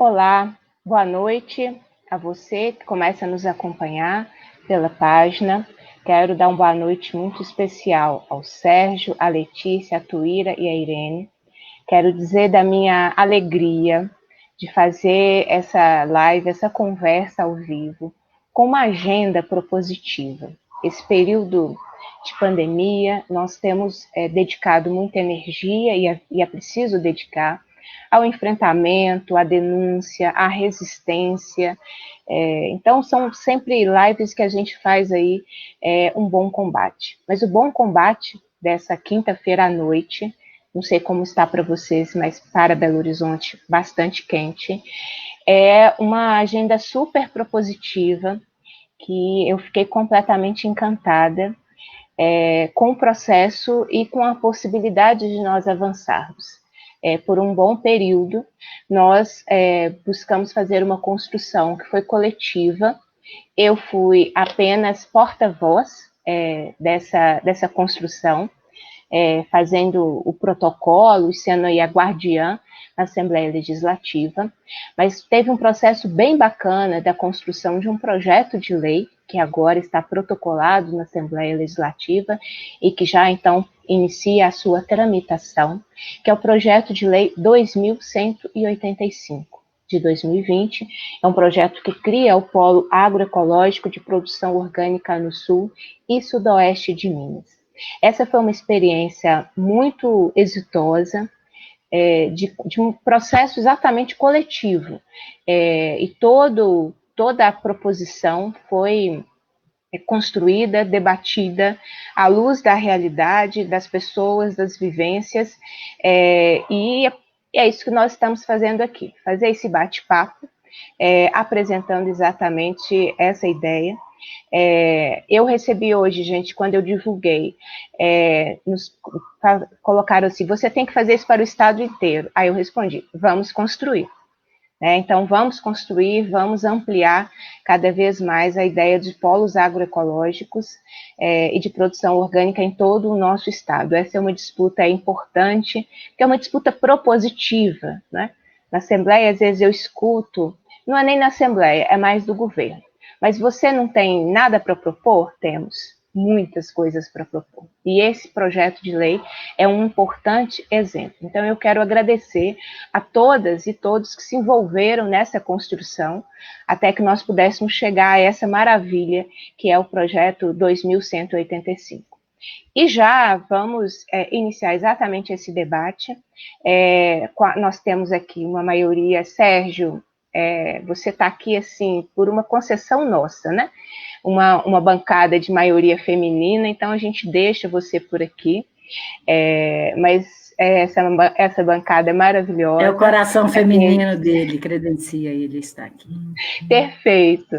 Olá, boa noite a você que começa a nos acompanhar pela página. Quero dar uma boa noite muito especial ao Sérgio, à Letícia, à Tuíra e à Irene. Quero dizer da minha alegria de fazer essa live, essa conversa ao vivo, com uma agenda propositiva. Esse período de pandemia, nós temos dedicado muita energia e é preciso dedicar ao enfrentamento, à denúncia, à resistência. Então, são sempre lives que a gente faz aí um bom combate. Mas o bom combate dessa quinta-feira à noite, não sei como está para vocês, mas para Belo Horizonte, bastante quente, é uma agenda super propositiva, que eu fiquei completamente encantada com o processo e com a possibilidade de nós avançarmos. Por um bom período, nós buscamos fazer uma construção que foi coletiva. Eu fui apenas porta-voz dessa construção, fazendo o protocolo e sendo aí a guardiã na Assembleia Legislativa, mas teve um processo bem bacana da construção de um projeto de lei, que agora está protocolado na Assembleia Legislativa e que já então inicia a sua tramitação, que é o projeto de lei 2185 de 2020, é um projeto que cria o Polo Agroecológico de Produção Orgânica no Sul e Sudoeste de Minas. Essa foi uma experiência muito exitosa, de um processo exatamente coletivo, e toda a proposição foi construída, debatida à luz da realidade, das pessoas, das vivências, e é isso que nós estamos fazendo aqui, fazer esse bate-papo, apresentando exatamente essa ideia. Eu recebi hoje, gente, quando eu divulguei, colocaram assim, você tem que fazer isso para o estado inteiro. Aí eu respondi, vamos construir. Então, vamos construir, vamos ampliar cada vez mais a ideia de polos agroecológicos e de produção orgânica em todo o nosso estado. Essa é uma disputa importante, que é uma disputa propositiva, né? Na Assembleia, às vezes eu escuto, não é nem na Assembleia, é mais do governo. Mas você não tem nada para propor? Temos muitas coisas para propor. E esse projeto de lei é um importante exemplo. Então, eu quero agradecer a todas e todos que se envolveram nessa construção, até que nós pudéssemos chegar a essa maravilha, que é o projeto 2185. E já vamos iniciar exatamente esse debate. Nós temos aqui uma maioria, Sérgio, você está aqui assim por uma concessão nossa, né? Uma bancada de maioria feminina, então a gente deixa você por aqui, mas essa bancada é maravilhosa. É o coração feminino dele, credencia ele estar aqui. Perfeito.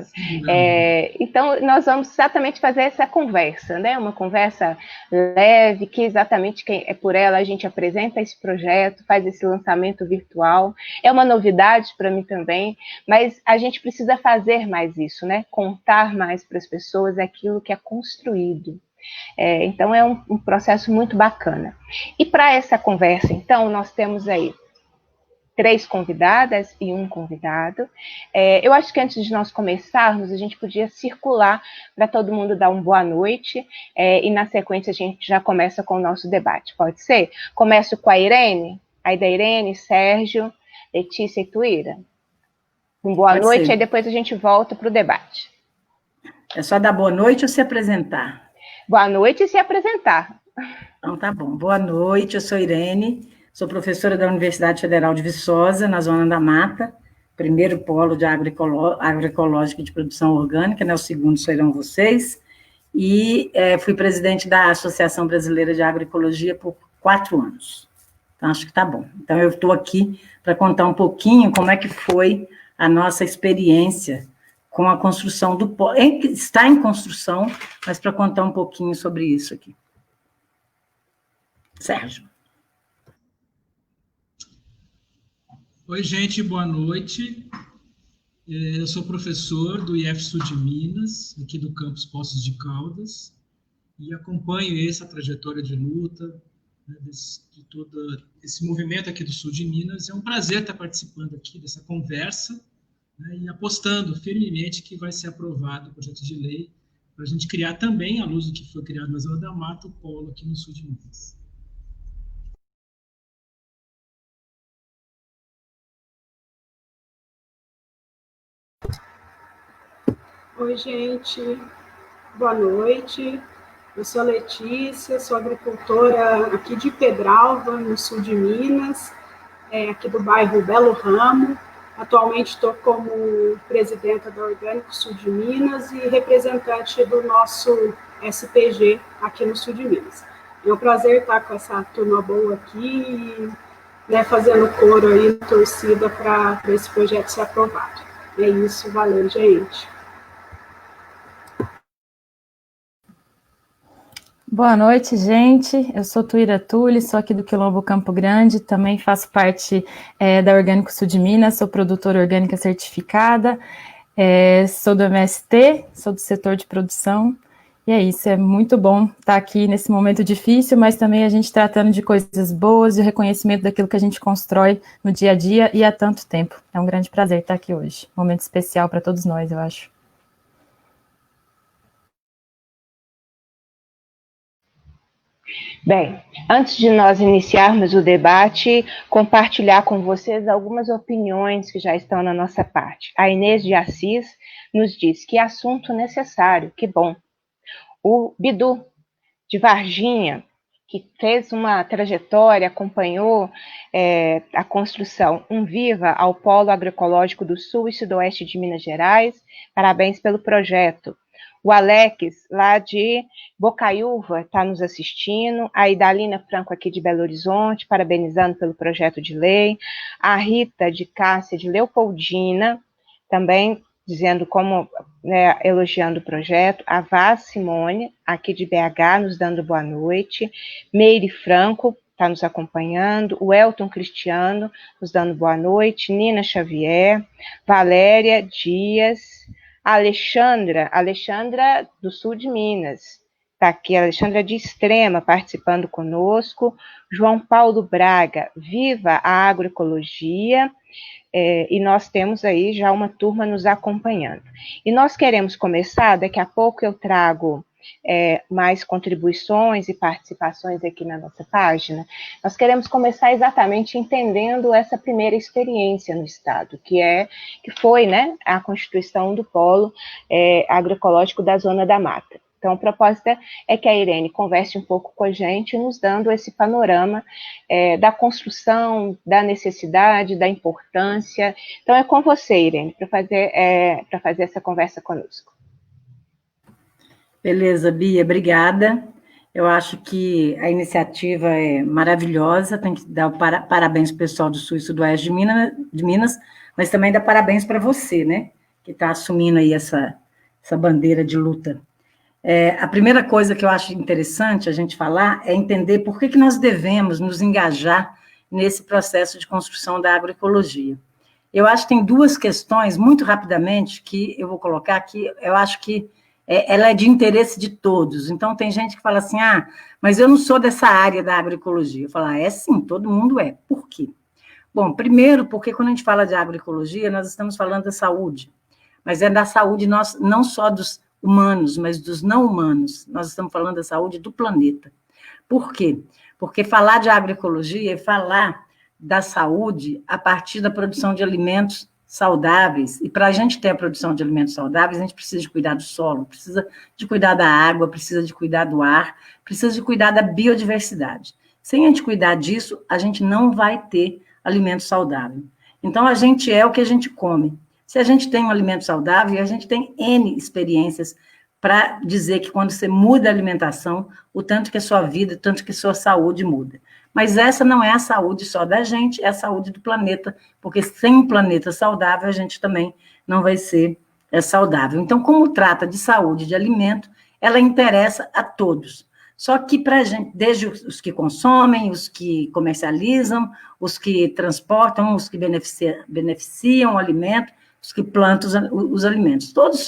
Então, nós vamos exatamente fazer essa conversa, né? Uma conversa leve, que exatamente por ela a gente apresenta esse projeto, faz esse lançamento virtual. É uma novidade para mim também, mas a gente precisa fazer mais isso, né? Contar mais para as pessoas aquilo que é construído. Então, é um processo muito bacana. E para essa conversa, então, nós temos aí 3 convidadas e um convidado. Eu acho que antes de nós começarmos, a gente podia circular para todo mundo dar uma boa noite, e na sequência a gente já começa com o nosso debate. Pode ser? Começo com a Irene, aí da Irene, Sérgio, Letícia e Tuíra. Boa noite, aí depois a gente volta para o debate. É só dar boa noite ou se apresentar? Boa noite e se apresentar. Então tá bom. Boa noite, eu sou Irene, sou professora da Universidade Federal de Viçosa, na Zona da Mata, primeiro polo de agroecológico de produção orgânica, né? O segundo serão vocês, e fui presidente da Associação Brasileira de Agroecologia por 4 anos. Então, acho que tá bom. Então, eu estou aqui para contar um pouquinho como é que foi a nossa experiência com a construção do polo. Está em construção, mas para contar um pouquinho sobre isso aqui. Sérgio. Oi, gente, boa noite. Eu sou professor do IF Sul de Minas, aqui do campus Poços de Caldas, e acompanho essa trajetória de luta, né, de todo esse movimento aqui do sul de Minas. É um prazer estar participando aqui dessa conversa, né, e apostando firmemente que vai ser aprovado o projeto de lei para a gente criar também, à luz do que foi criado na Zona da Mata, o polo aqui no sul de Minas. Oi, gente. Boa noite. Eu sou a Letícia, sou agricultora aqui de Pedralva, no sul de Minas, aqui do bairro Belo Ramo. Atualmente estou como presidenta da Orgânico Sul de Minas e representante do nosso SPG aqui no sul de Minas. É um prazer estar com essa turma boa aqui e, né, fazendo coro aí, torcida para esse projeto ser aprovado. É isso, valeu, gente. Boa noite, gente. Eu sou Tuíra Tulli, sou aqui do Quilombo Campo Grande, também faço parte da Orgânico Sul de Minas, sou produtora orgânica certificada, sou do MST, sou do setor de produção, e é isso, é muito bom estar aqui nesse momento difícil, mas também a gente tratando de coisas boas, de reconhecimento daquilo que a gente constrói no dia a dia e há tanto tempo. É um grande prazer estar aqui hoje, momento especial para todos nós, eu acho. Bem, antes de nós iniciarmos o debate, compartilhar com vocês algumas opiniões que já estão na nossa parte. A Inês de Assis nos diz que assunto necessário, que bom. O Bidu, de Varginha, que fez uma trajetória, acompanhou a construção. Um viva ao Polo Agroecológico do Sul e Sudoeste de Minas Gerais. Parabéns pelo projeto. O Alex, lá de Bocaiúva, está nos assistindo. A Idalina Franco, aqui de Belo Horizonte, parabenizando pelo projeto de lei. A Rita de Cássia, de Leopoldina, também dizendo como, né, elogiando o projeto. A Vaz Simone, aqui de BH, nos dando boa noite. Meire Franco está nos acompanhando. O Elton Cristiano nos dando boa noite. Nina Xavier. Valéria Dias. Alexandra do sul de Minas, está aqui, a Alexandra de Extrema participando conosco. João Paulo Braga, viva a agroecologia, e nós temos aí já uma turma nos acompanhando. E nós queremos começar, daqui a pouco eu trago mais contribuições e participações aqui na nossa página. Nós queremos começar exatamente entendendo essa primeira experiência no Estado, que foi, né, a constituição do Polo Agroecológico da Zona da Mata. Então, a proposta é que a Irene converse um pouco com a gente, nos dando esse panorama da construção, da necessidade, da importância. Então, é com você, Irene, para fazer essa conversa conosco. Beleza, Bia, obrigada. Eu acho que a iniciativa é maravilhosa, tem que dar parabéns para o pessoal do Sul e Sudoeste de Minas, mas também dar parabéns para você, né, que está assumindo aí essa bandeira de luta. A primeira coisa que eu acho interessante a gente falar é entender por que nós devemos nos engajar nesse processo de construção da agroecologia. Eu acho que tem duas questões, muito rapidamente, que eu vou colocar aqui, eu acho que ela é de interesse de todos. Então, tem gente que fala assim, mas eu não sou dessa área da agroecologia. Eu falo, é sim, todo mundo é. Por quê? Bom, primeiro, porque quando a gente fala de agroecologia, nós estamos falando da saúde, mas é da saúde não só dos humanos, mas dos não humanos. Nós estamos falando da saúde do planeta. Por quê? Porque falar de agroecologia é falar da saúde a partir da produção de alimentos saudáveis, e para a gente ter a produção de alimentos saudáveis, a gente precisa de cuidar do solo, precisa de cuidar da água, precisa de cuidar do ar, precisa de cuidar da biodiversidade. Sem a gente cuidar disso, a gente não vai ter alimento saudável. Então, a gente é o que a gente come. Se a gente tem um alimento saudável, a gente tem N experiências para dizer que quando você muda a alimentação, o tanto que a sua vida, o tanto que a sua saúde muda. Mas essa não é a saúde só da gente, é a saúde do planeta, porque sem um planeta saudável, a gente também não vai ser saudável. Então, como trata de saúde, de alimento, ela interessa a todos. Só que para a gente, desde os que consomem, os que comercializam, os que transportam, os que beneficiam o alimento, os que plantam os alimentos. Todos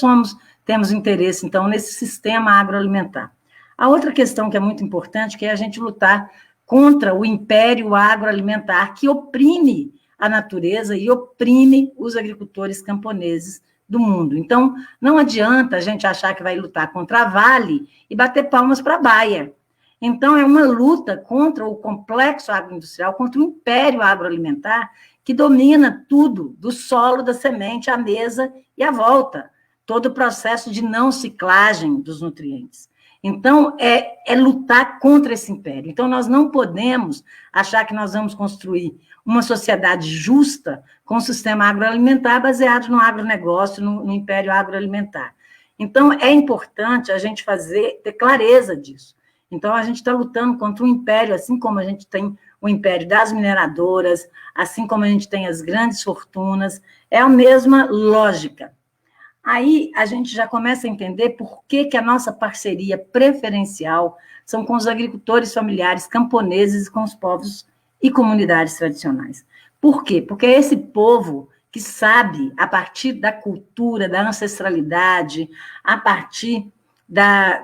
temos interesse, então, nesse sistema agroalimentar. A outra questão que é muito importante, que é a gente lutar contra o império agroalimentar que oprime a natureza e oprime os agricultores camponeses do mundo. Então, não adianta a gente achar que vai lutar contra a Vale e bater palmas para a Baia. Então, é uma luta contra o complexo agroindustrial, contra o império agroalimentar que domina tudo, do solo, da semente, à mesa e à volta, todo o processo de não ciclagem dos nutrientes. Então, é lutar contra esse império. Então, nós não podemos achar que nós vamos construir uma sociedade justa com um sistema agroalimentar baseado no agronegócio, no império agroalimentar. Então, é importante a gente ter clareza disso. Então, a gente está lutando contra um império, assim como a gente tem o império das mineradoras, assim como a gente tem as grandes fortunas, é a mesma lógica. Aí a gente já começa a entender por que a nossa parceria preferencial são com os agricultores familiares camponeses e com os povos e comunidades tradicionais. Por quê? Porque é esse povo que sabe, a partir da cultura, da ancestralidade, a partir da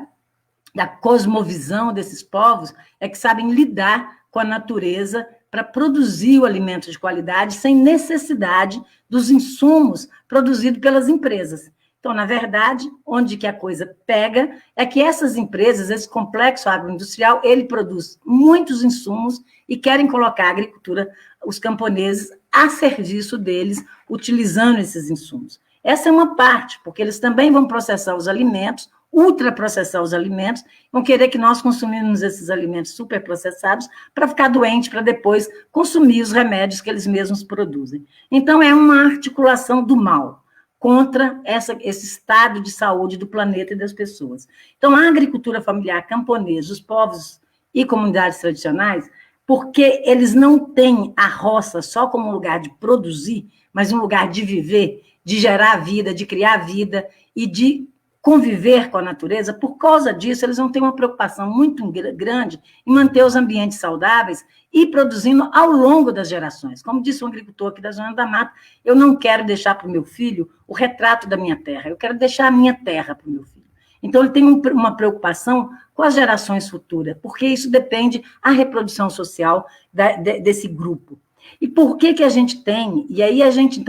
cosmovisão desses povos, é que sabem lidar com a natureza para produzir o alimento de qualidade sem necessidade dos insumos produzidos pelas empresas. Então, na verdade, onde que a coisa pega é que essas empresas, esse complexo agroindustrial, ele produz muitos insumos e querem colocar a agricultura, os camponeses, a serviço deles, utilizando esses insumos. Essa é uma parte, porque eles também vão processar os alimentos, ultraprocessar os alimentos, vão querer que nós consumimos esses alimentos superprocessados para ficar doente, para depois consumir os remédios que eles mesmos produzem. Então, é uma articulação do mal contra esse estado de saúde do planeta e das pessoas. Então, a agricultura familiar camponesa, os povos e comunidades tradicionais, porque eles não têm a roça só como um lugar de produzir, mas um lugar de viver, de gerar vida, de criar vida e de conviver com a natureza, por causa disso, eles vão ter uma preocupação muito grande em manter os ambientes saudáveis e produzindo ao longo das gerações. Como disse um agricultor aqui da Zona da Mata, eu não quero deixar para o meu filho o retrato da minha terra, eu quero deixar a minha terra para o meu filho. Então, ele tem uma preocupação com as gerações futuras, porque isso depende da reprodução social desse grupo. E por que a gente tem? E aí a gente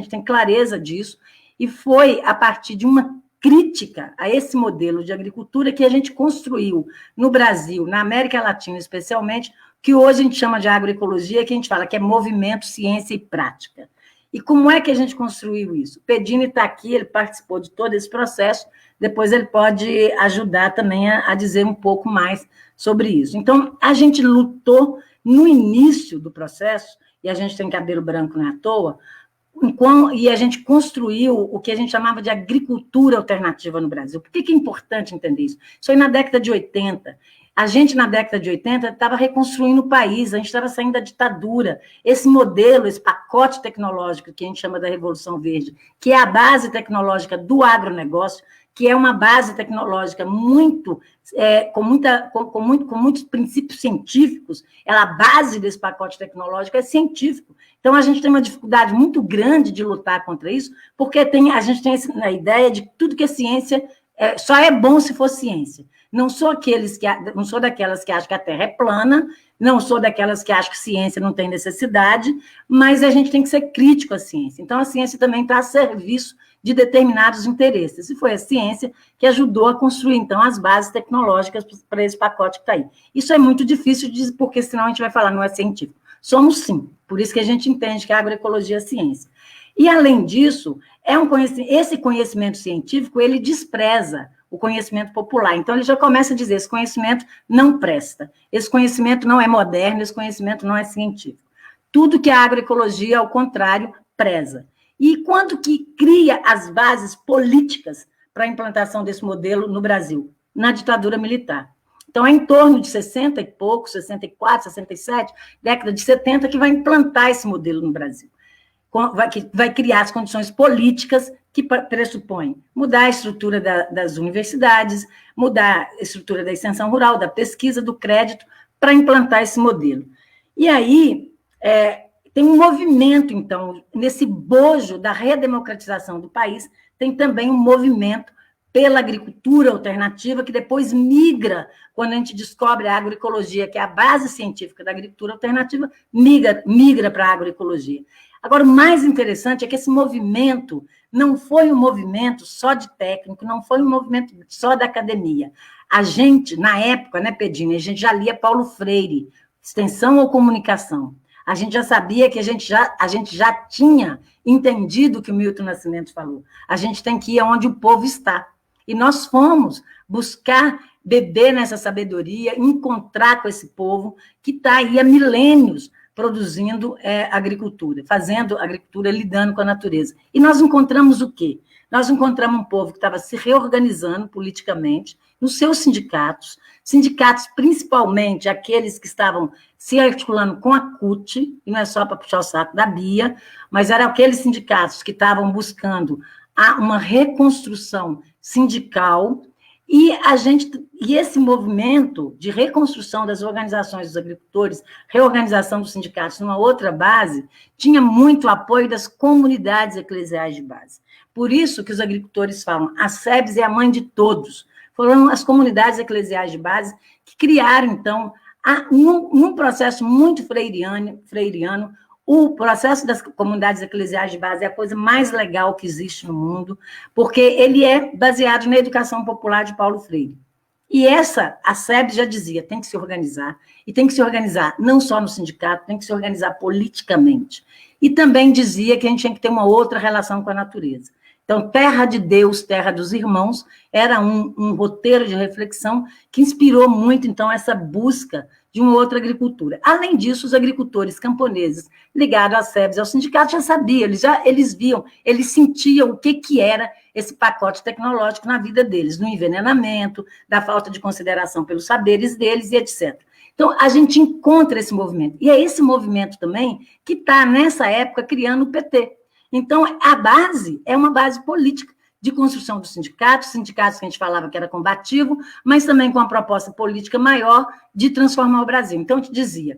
tem clareza disso, e foi a partir de uma crítica a esse modelo de agricultura que a gente construiu no Brasil, na América Latina especialmente, que hoje a gente chama de agroecologia, que a gente fala que é movimento, ciência e prática. E como é que a gente construiu isso? O Pedini está aqui, ele participou de todo esse processo, depois ele pode ajudar também a dizer um pouco mais sobre isso. Então, a gente lutou no início do processo, e a gente tem cabelo branco não é à toa, e a gente construiu o que a gente chamava de agricultura alternativa no Brasil. Por que é importante entender isso? Isso aí na década de 80. A gente, na década de 80, estava reconstruindo o país, a gente estava saindo da ditadura. Esse modelo, esse pacote tecnológico que a gente chama da Revolução Verde, que é a base tecnológica do agronegócio, que é uma base tecnológica com muitos princípios científicos, a base desse pacote tecnológico é científico. Então, a gente tem uma dificuldade muito grande de lutar contra isso, porque a gente tem a ideia de que tudo que é ciência só é bom se for ciência. Não sou daquelas que acham que a Terra é plana, não sou daquelas que acham que ciência não tem necessidade, mas a gente tem que ser crítico à ciência. Então, a ciência também está a serviço de determinados interesses. E foi a ciência que ajudou a construir, então, as bases tecnológicas para esse pacote que está aí. Isso é muito difícil de dizer, porque senão a gente vai falar, não é científico. Somos sim, por isso que a gente entende que a agroecologia é ciência. E, além disso, esse conhecimento científico, ele despreza o conhecimento popular. Então, ele já começa a dizer, esse conhecimento não presta, esse conhecimento não é moderno, esse conhecimento não é científico. Tudo que a agroecologia, ao contrário, preza. E quando que cria as bases políticas para a implantação desse modelo no Brasil? Na ditadura militar. Então, é em torno de 60 e pouco, 64, 67, década de 70, que vai implantar esse modelo no Brasil. Vai criar as condições políticas que pressupõem mudar a estrutura das universidades, mudar a estrutura da extensão rural, da pesquisa, do crédito, para implantar esse modelo. E aí, tem um movimento, então, nesse bojo da redemocratização do país, tem também um movimento pela agricultura alternativa, que depois migra, quando a gente descobre a agroecologia, que é a base científica da agricultura alternativa, migra para a agroecologia. Agora, o mais interessante é que esse movimento não foi um movimento só de técnico, não foi um movimento só da academia. A gente, na época, né, Pedinho, a gente já lia Paulo Freire, Extensão ou Comunicação. A gente já sabia que a gente já tinha entendido o que o Milton Nascimento falou. A gente tem que ir aonde o povo está. E nós fomos buscar beber nessa sabedoria, encontrar com esse povo que está aí há milênios produzindo agricultura, fazendo agricultura, lidando com a natureza. E nós encontramos o quê? Nós encontramos um povo que estava se reorganizando politicamente nos seus sindicatos principalmente aqueles que estavam se articulando com a CUT, e não é só para puxar o saco da Bia, mas eram aqueles sindicatos que estavam buscando uma reconstrução sindical, e esse movimento de reconstrução das organizações dos agricultores, reorganização dos sindicatos numa outra base, tinha muito apoio das comunidades eclesiais de base. Por isso que os agricultores falam, a SEBS é a mãe de todos. Foram as comunidades eclesiais de base que criaram, então, num processo muito freiriano, o processo das comunidades eclesiais de base é a coisa mais legal que existe no mundo, porque ele é baseado na educação popular de Paulo Freire. E a SEBS já dizia, tem que se organizar, e tem que se organizar não só no sindicato, tem que se organizar politicamente. E também dizia que a gente tinha que ter uma outra relação com a natureza. Então, Terra de Deus, Terra dos Irmãos, era um roteiro de reflexão que inspirou muito, então, essa busca de uma outra agricultura. Além disso, os agricultores camponeses ligados à SEBS, ao sindicato, já sabiam, eles viam, eles sentiam o que era esse pacote tecnológico na vida deles, no envenenamento, da falta de consideração pelos saberes deles e etc. Então, a gente encontra esse movimento. E é esse movimento também que está, nessa época, criando o PT. Então, a base é uma base política de construção dos sindicatos que a gente falava que era combativo, mas também com uma proposta política maior de transformar o Brasil. Então, eu te dizia,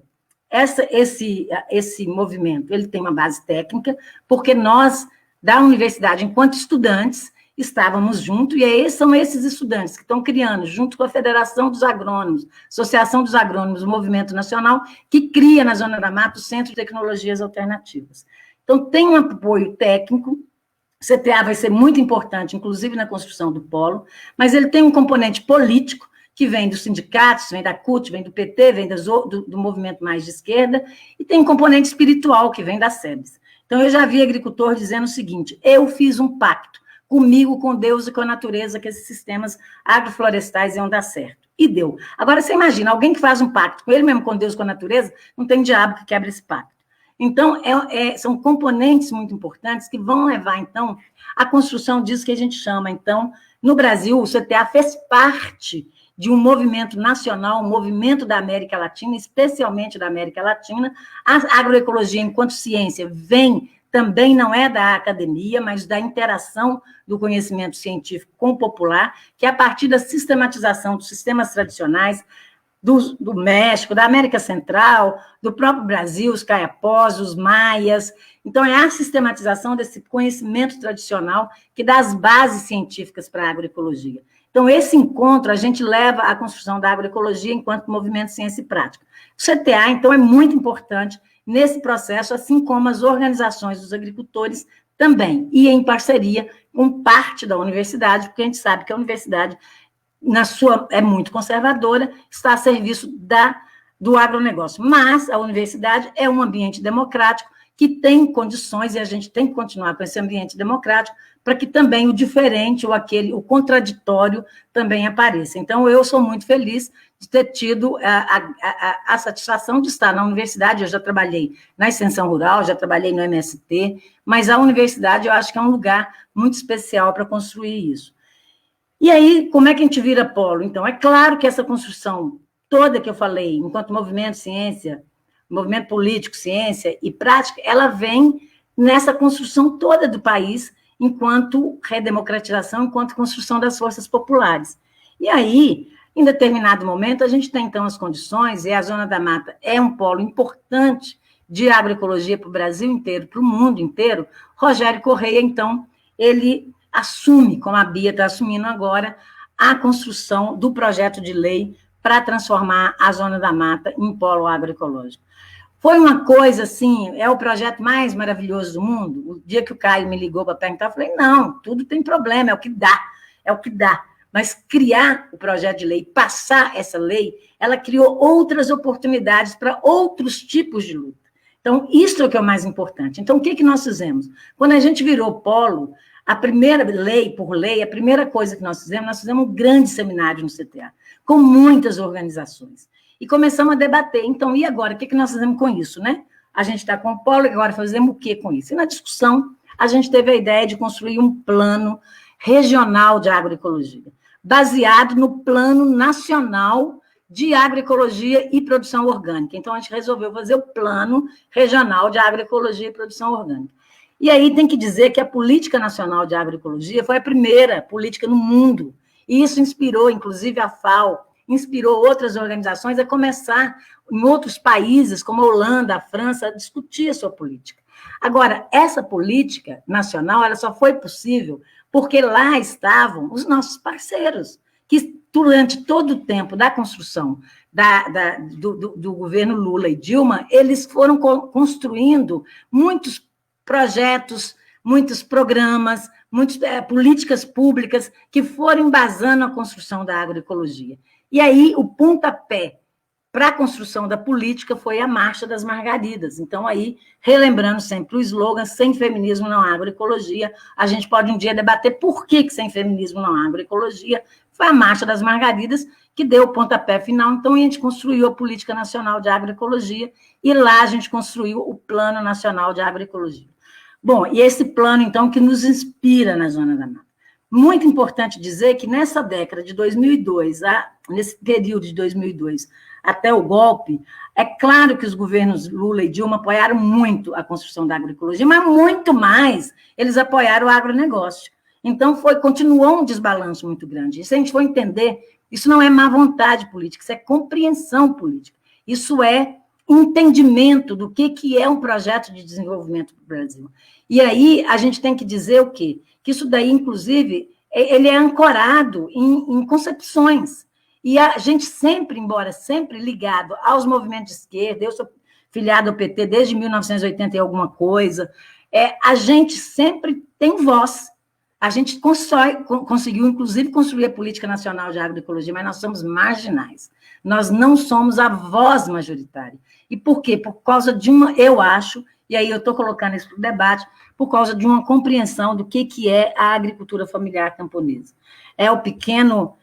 esse movimento ele tem uma base técnica, porque nós, da universidade, enquanto estudantes, estávamos juntos, e são esses estudantes que estão criando, junto com a Federação dos Agrônomos, Associação dos Agrônomos, o Movimento Nacional, que cria na Zona da Mata o Centro de Tecnologias Alternativas. Então, tem um apoio técnico, o CTA vai ser muito importante, inclusive na construção do polo, mas ele tem um componente político, que vem dos sindicatos, vem da CUT, vem do PT, vem do movimento mais de esquerda, e tem um componente espiritual, que vem da SEBS. Então, eu já vi agricultor dizendo o seguinte, eu fiz um pacto comigo, com Deus e com a natureza, que esses sistemas agroflorestais iam dar certo. E deu. Agora, você imagina, alguém que faz um pacto com ele mesmo, com Deus e com a natureza, não tem diabo que quebra esse pacto. Então, são componentes muito importantes que vão levar, então, à construção disso que a gente chama. Então, no Brasil, o CTA fez parte de um movimento nacional, um movimento da América Latina, especialmente da América Latina. A agroecologia, enquanto ciência, também não é da academia, mas da interação do conhecimento científico com o popular, que é a partir da sistematização dos sistemas tradicionais, do México, da América Central, do próprio Brasil, os caiapós, os maias. Então, é a sistematização desse conhecimento tradicional que dá as bases científicas para a agroecologia. Então, esse encontro, a gente leva à construção da agroecologia enquanto movimento ciência e prática. O CTA, então, é muito importante nesse processo, assim como as organizações dos agricultores também, e em parceria com parte da universidade, porque a gente sabe que a universidade é muito conservadora, está a serviço do agronegócio. Mas a universidade é um ambiente democrático que tem condições, e a gente tem que continuar com esse ambiente democrático, para que também o diferente, o contraditório, também apareça. Então, eu sou muito feliz de ter tido a satisfação de estar na universidade. Eu já trabalhei na extensão rural, já trabalhei no MST, mas a universidade eu acho que é um lugar muito especial para construir isso. E aí, como é que a gente vira polo? Então, é claro que essa construção toda que eu falei, enquanto movimento ciência, movimento político, ciência e prática, ela vem nessa construção toda do país, enquanto redemocratização, enquanto construção das forças populares. E aí, em determinado momento, a gente tem, então, as condições, e a Zona da Mata é um polo importante de agroecologia para o Brasil inteiro, para o mundo inteiro. Rogério Correia, então, ele assume, como a Bia está assumindo agora, a construção do projeto de lei para transformar a Zona da Mata em polo agroecológico. Foi uma coisa, assim, é o projeto mais maravilhoso do mundo. O dia que o Caio me ligou para perguntar, eu falei, não, tudo tem problema, é o que dá. Mas criar o projeto de lei, passar essa lei, ela criou outras oportunidades para outros tipos de luta. Então, isso é o que é o mais importante. Então, o que nós fizemos? Quando a gente virou polo, a primeira lei, a primeira coisa que nós fizemos um grande seminário no CTA, com muitas organizações. E começamos a debater. Então, e agora? O que nós fizemos com isso, né? A gente está com o polo, e agora fazemos o que com isso? E na discussão, a gente teve a ideia de construir um plano regional de agroecologia, baseado no Plano Nacional de Agroecologia e Produção Orgânica. Então, a gente resolveu fazer o Plano Regional de Agroecologia e Produção Orgânica. E aí tem que dizer que a Política Nacional de Agroecologia foi a primeira política no mundo, e isso inspirou, inclusive, a FAO, inspirou outras organizações a começar, em outros países, como a Holanda, a França, a discutir a sua política. Agora, essa política nacional ela só foi possível porque lá estavam os nossos parceiros, que durante todo o tempo da construção do governo Lula e Dilma, eles foram construindo muitos projetos, muitos programas, muitas políticas públicas que foram embasando a construção da agroecologia. E aí, o pontapé para a construção da política foi a Marcha das Margaridas. Então, aí, relembrando sempre o slogan, sem feminismo não há agroecologia, a gente pode um dia debater por que sem feminismo não há agroecologia, foi a Marcha das Margaridas que deu o pontapé final, então a gente construiu a Política Nacional de Agroecologia, e lá a gente construiu o Plano Nacional de Agroecologia. Bom, e esse plano, então, que nos inspira na Zona da Mata. Muito importante dizer que nessa década de 2002, nesse período de 2002 até o golpe, é claro que os governos Lula e Dilma apoiaram muito a construção da agroecologia, mas muito mais eles apoiaram o agronegócio. Então, continuou um desbalanço muito grande. E se a gente for entender, isso não é má vontade política, isso é compreensão política. Isso é entendimento do que é um projeto de desenvolvimento para o Brasil. E aí, a gente tem que dizer o quê? Que isso daí, inclusive, ele é ancorado em concepções. E a gente sempre, embora sempre ligado aos movimentos de esquerda, eu sou filiado ao PT desde 1980 e alguma coisa, a gente sempre tem voz. A gente conseguiu, inclusive, construir a Política Nacional de Agroecologia, mas nós somos marginais. Nós não somos a voz majoritária. E por quê? Por causa de eu acho, e aí eu estou colocando isso para o debate, por causa de uma compreensão do que é a agricultura familiar camponesa. É o pequeno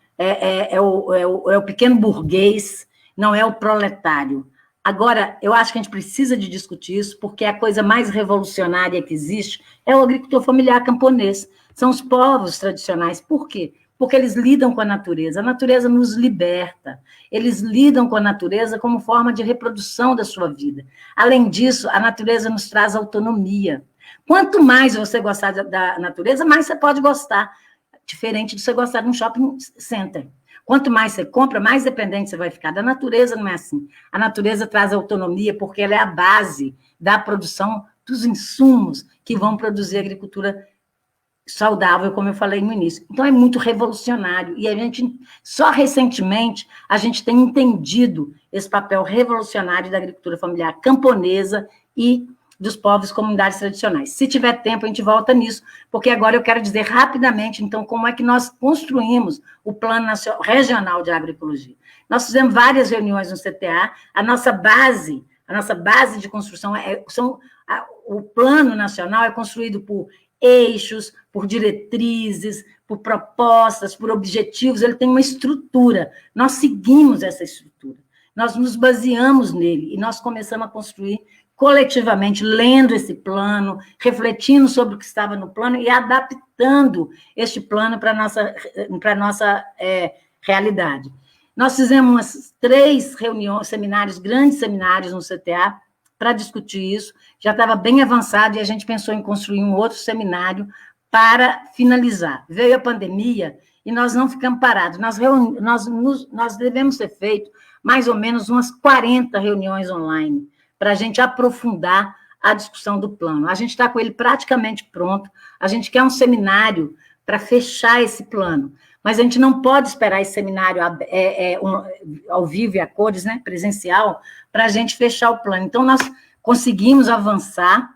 burguês, não é o proletário. Agora, eu acho que a gente precisa de discutir isso, porque a coisa mais revolucionária que existe é o agricultor familiar camponês. São os povos tradicionais. Por quê? Porque eles lidam com a natureza nos liberta, eles lidam com a natureza como forma de reprodução da sua vida. Além disso, a natureza nos traz autonomia. Quanto mais você gostar da natureza, mais você pode gostar, diferente de você gostar de um shopping center. Quanto mais você compra, mais dependente você vai ficar. Da natureza não é assim. A natureza traz autonomia porque ela é a base da produção dos insumos que vão produzir a agricultura saudável, como eu falei no início. Então, é muito revolucionário. E a gente, só recentemente, a gente tem entendido esse papel revolucionário da agricultura familiar camponesa e dos povos comunidades tradicionais. Se tiver tempo, a gente volta nisso, porque agora eu quero dizer rapidamente, então, como é que nós construímos o Plano Regional de Agroecologia. Nós fizemos várias reuniões no CTA, a nossa base de construção, o Plano Nacional é construído por eixos, por diretrizes, por propostas, por objetivos, ele tem uma estrutura. Nós seguimos essa estrutura, nós nos baseamos nele, e nós começamos a construir coletivamente, lendo esse plano, refletindo sobre o que estava no plano e adaptando este plano para a nossa realidade. Nós fizemos umas 3 reuniões, grandes seminários no CTA, para discutir isso, já estava bem avançado e a gente pensou em construir um outro seminário para finalizar. Veio a pandemia e nós não ficamos parados, nós devemos ter feito mais ou menos umas 40 reuniões online, para a gente aprofundar a discussão do plano. A gente está com ele praticamente pronto, a gente quer um seminário para fechar esse plano. Mas a gente não pode esperar esse seminário ao vivo e a cores, né, presencial, para a gente fechar o plano. Então, nós conseguimos avançar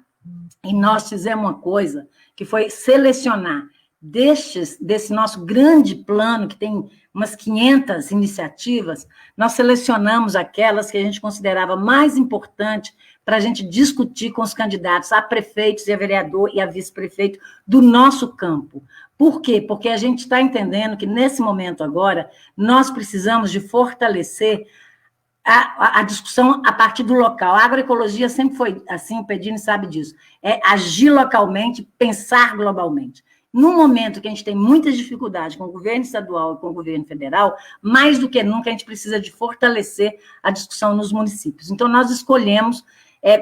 e nós fizemos uma coisa que foi selecionar desse nosso grande plano, que tem umas 500 iniciativas, nós selecionamos aquelas que a gente considerava mais importante para a gente discutir com os candidatos a prefeitos e a vereador e a vice-prefeito do nosso campo. Por quê? Porque a gente está entendendo que, nesse momento agora, nós precisamos de fortalecer a discussão a partir do local. A agroecologia sempre foi assim, o Pedini sabe disso. É agir localmente, pensar globalmente. No momento que a gente tem muitas dificuldades com o governo estadual e com o governo federal, mais do que nunca a gente precisa de fortalecer a discussão nos municípios. Então, nós escolhemos,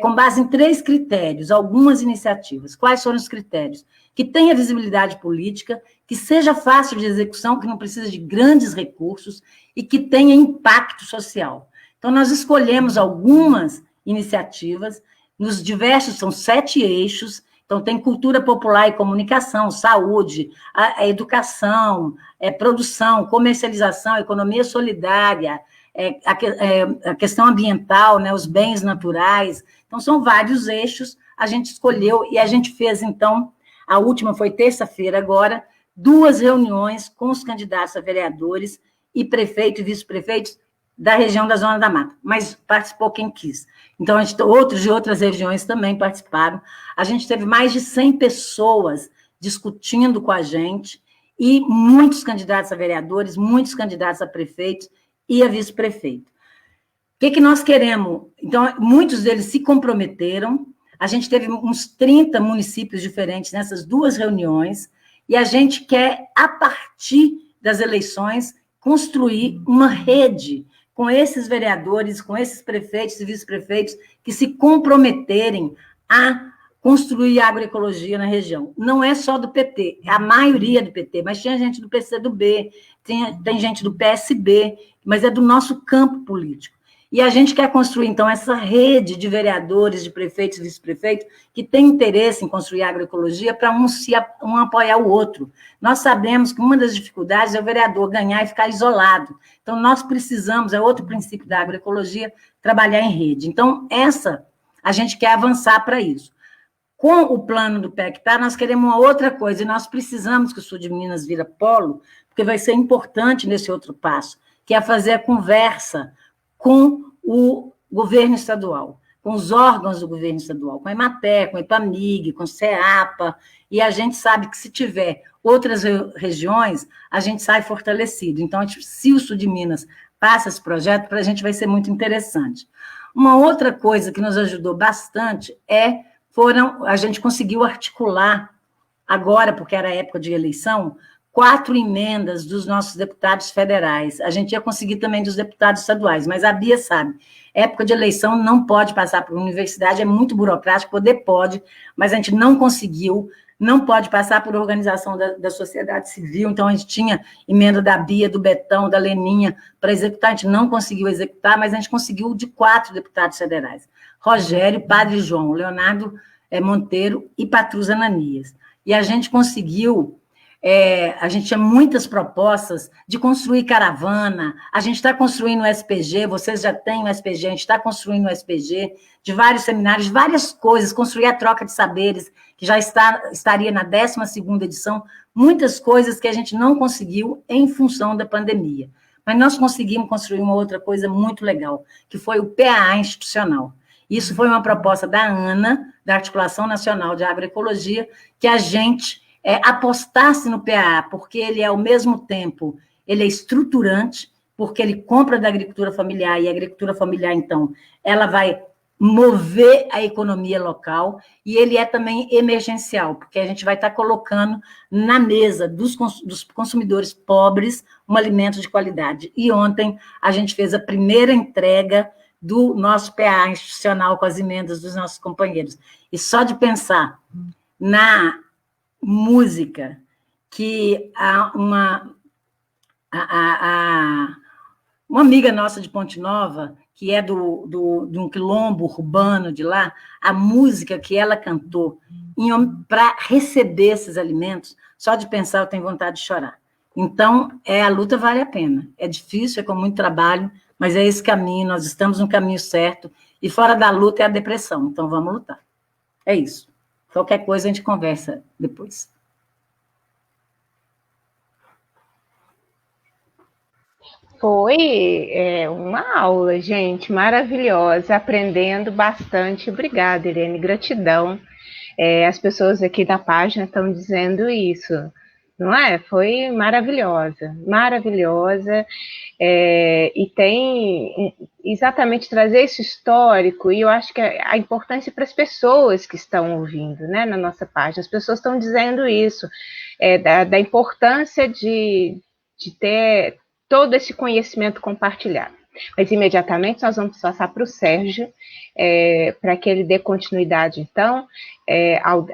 com base em 3 critérios, algumas iniciativas. Quais foram os critérios? Que tenha visibilidade política, que seja fácil de execução, que não precisa de grandes recursos e que tenha impacto social. Então, nós escolhemos algumas iniciativas, nos diversos, são 7 eixos. Então, tem cultura popular e comunicação, saúde, a educação, produção, comercialização, economia solidária, a questão ambiental, né, os bens naturais. Então, são vários eixos, a gente escolheu e a gente fez, então, a última foi terça-feira agora, 2 reuniões com os candidatos a vereadores e prefeitos e vice-prefeitos da região da Zona da Mata, mas participou quem quis. Então, outros de outras regiões também participaram. A gente teve mais de 100 pessoas discutindo com a gente e muitos candidatos a vereadores, muitos candidatos a prefeitos e a vice-prefeito. O que nós queremos? Então, muitos deles se comprometeram. A gente teve uns 30 municípios diferentes nessas 2 reuniões e a gente quer, a partir das eleições, construir uma rede com esses vereadores, com esses prefeitos e vice-prefeitos que se comprometerem a construir agroecologia na região. Não é só do PT, é a maioria do PT, mas tinha gente do PCdoB, tem gente do PSB, mas é do nosso campo político. E a gente quer construir, então, essa rede de vereadores, de prefeitos e vice-prefeitos que tem interesse em construir agroecologia para um apoiar o outro. Nós sabemos que uma das dificuldades é o vereador ganhar e ficar isolado. Então, nós precisamos, é outro princípio da agroecologia, trabalhar em rede. Então, a gente quer avançar para isso. Com o plano do PECTAR, nós queremos uma outra coisa, e nós precisamos que o sul de Minas vira polo, porque vai ser importante nesse outro passo, que é fazer a conversa com o governo estadual, com os órgãos do governo estadual, com a EMATER, com a EPAMIG, com o CEAPA, e a gente sabe que se tiver outras regiões, a gente sai fortalecido. Então, se o sul de Minas passa esse projeto, para a gente vai ser muito interessante. Uma outra coisa que nos ajudou bastante a gente conseguiu articular, agora, porque era época de eleição, 4 emendas dos nossos deputados federais. A gente ia conseguir também dos deputados estaduais, mas a Bia sabe, época de eleição não pode passar por universidade, é muito burocrático, poder pode, mas a gente não conseguiu, não pode passar por organização da sociedade civil, então a gente tinha emenda da Bia, do Betão, da Leninha, para executar, a gente não conseguiu executar, mas a gente conseguiu de 4 deputados federais. Rogério, Padre João, Leonardo Monteiro e Patrus Ananias. E a gente conseguiu... a gente tinha muitas propostas de construir caravana, a gente está construindo o SPG, vocês já têm o SPG, a gente está construindo o SPG, de vários seminários, várias coisas, construir a troca de saberes, que já estaria na 12ª edição, muitas coisas que a gente não conseguiu em função da pandemia. Mas nós conseguimos construir uma outra coisa muito legal, que foi o PAA institucional. Isso foi uma proposta da ANA, da Articulação Nacional de Agroecologia, que a gente... apostasse no PAA, porque ele é, ao mesmo tempo, ele é estruturante, porque ele compra da agricultura familiar, e a agricultura familiar, então, ela vai mover a economia local, e ele é também emergencial, porque a gente vai estar colocando na mesa dos consumidores pobres um alimento de qualidade. E ontem a gente fez a primeira entrega do nosso PAA institucional com as emendas dos nossos companheiros. E só de pensar na música, que uma amiga nossa de Ponte Nova, que é de um quilombo urbano de lá, a música que ela cantou para receber esses alimentos Só de pensar eu tenho vontade de chorar. Então, a luta vale a pena. É difícil, é com muito trabalho, mas é esse caminho, nós estamos no caminho certo, e fora da luta é a depressão, então vamos lutar. É isso. Qualquer coisa a gente conversa depois. Foi uma aula, gente, maravilhosa, aprendendo bastante. Obrigada, Irene, gratidão. As pessoas aqui da página estão dizendo isso, não é? Foi maravilhosa, maravilhosa. E tem exatamente trazer esse histórico, e eu acho que a importância para as pessoas que estão ouvindo, né, na nossa página, as pessoas estão dizendo isso, da importância de ter todo esse conhecimento compartilhado. Mas imediatamente nós vamos passar para o Sérgio, para que ele dê continuidade, então,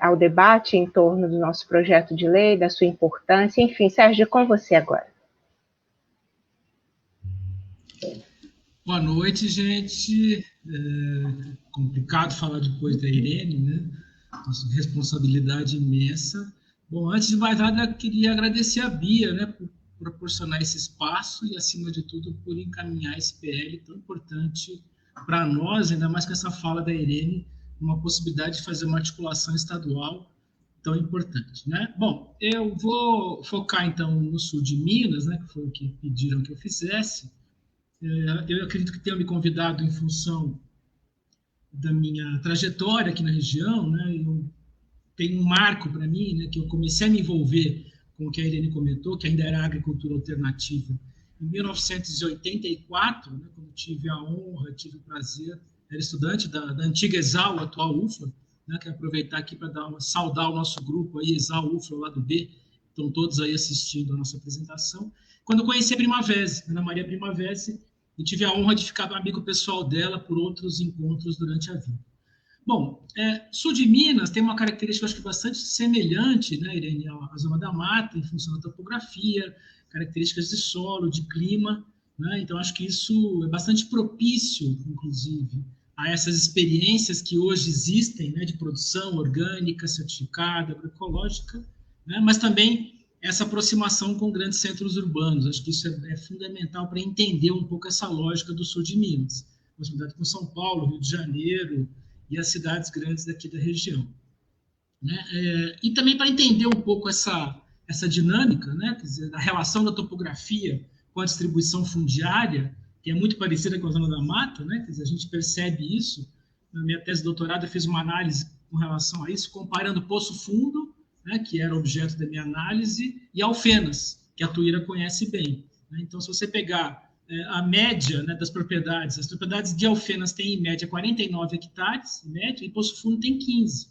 ao debate em torno do nosso projeto de lei, da sua importância. Enfim, Sérgio, com você agora. Boa noite, gente. Complicado falar depois da Irene, né? Nossa responsabilidade imensa. Bom, antes de mais nada, eu queria agradecer a Bia, né, por proporcionar esse espaço e, acima de tudo, por encaminhar esse PL tão importante para nós, ainda mais com essa fala da Irene, uma possibilidade de fazer uma articulação estadual tão importante, né? Bom, eu vou focar, então, no sul de Minas, né, que foi o que pediram que eu fizesse. Eu acredito que tenham me convidado em função da minha trajetória aqui na região, né? Eu tenho um marco para mim, né, que eu comecei a me envolver com o que a Irene comentou, que ainda era agricultura alternativa, em 1984, né, quando tive a honra, tive o prazer, era estudante da antiga ESAL, atual UFLA, né, quero aproveitar aqui para saudar o nosso grupo aí, ESAL, UFLA, lá do B, estão todos aí assistindo a nossa apresentação. Quando eu conheci a Primavesi, Ana Maria Primavesi, e tive a honra de ficar amigo pessoal dela por outros encontros durante a vida. Bom, sul de Minas tem uma característica, acho que bastante semelhante, né, Irene, à Zona da Mata, em função da topografia, características de solo, de clima, né? Então acho que isso é bastante propício, inclusive, a essas experiências que hoje existem, né, de produção orgânica, certificada, agroecológica, né, mas também essa aproximação com grandes centros urbanos. Acho que isso é fundamental para entender um pouco essa lógica do sul de Minas, proximidade com São Paulo, Rio de Janeiro, e as cidades grandes daqui da região, né? E também para entender um pouco essa dinâmica, né? Quer dizer, a relação da topografia com a distribuição fundiária, que é muito parecida com a Zona da Mata, né? Quer dizer, a gente percebe isso. Na minha tese de doutorado, eu fiz uma análise com relação a isso, comparando Poço Fundo, né, que era objeto da minha análise, e Alfenas, que a Tuíra conhece bem, né? Então, se você pegar a média, né, das propriedades, as propriedades de Alfenas têm, em média, 49 hectares, em média, e Poço Fundo tem 15.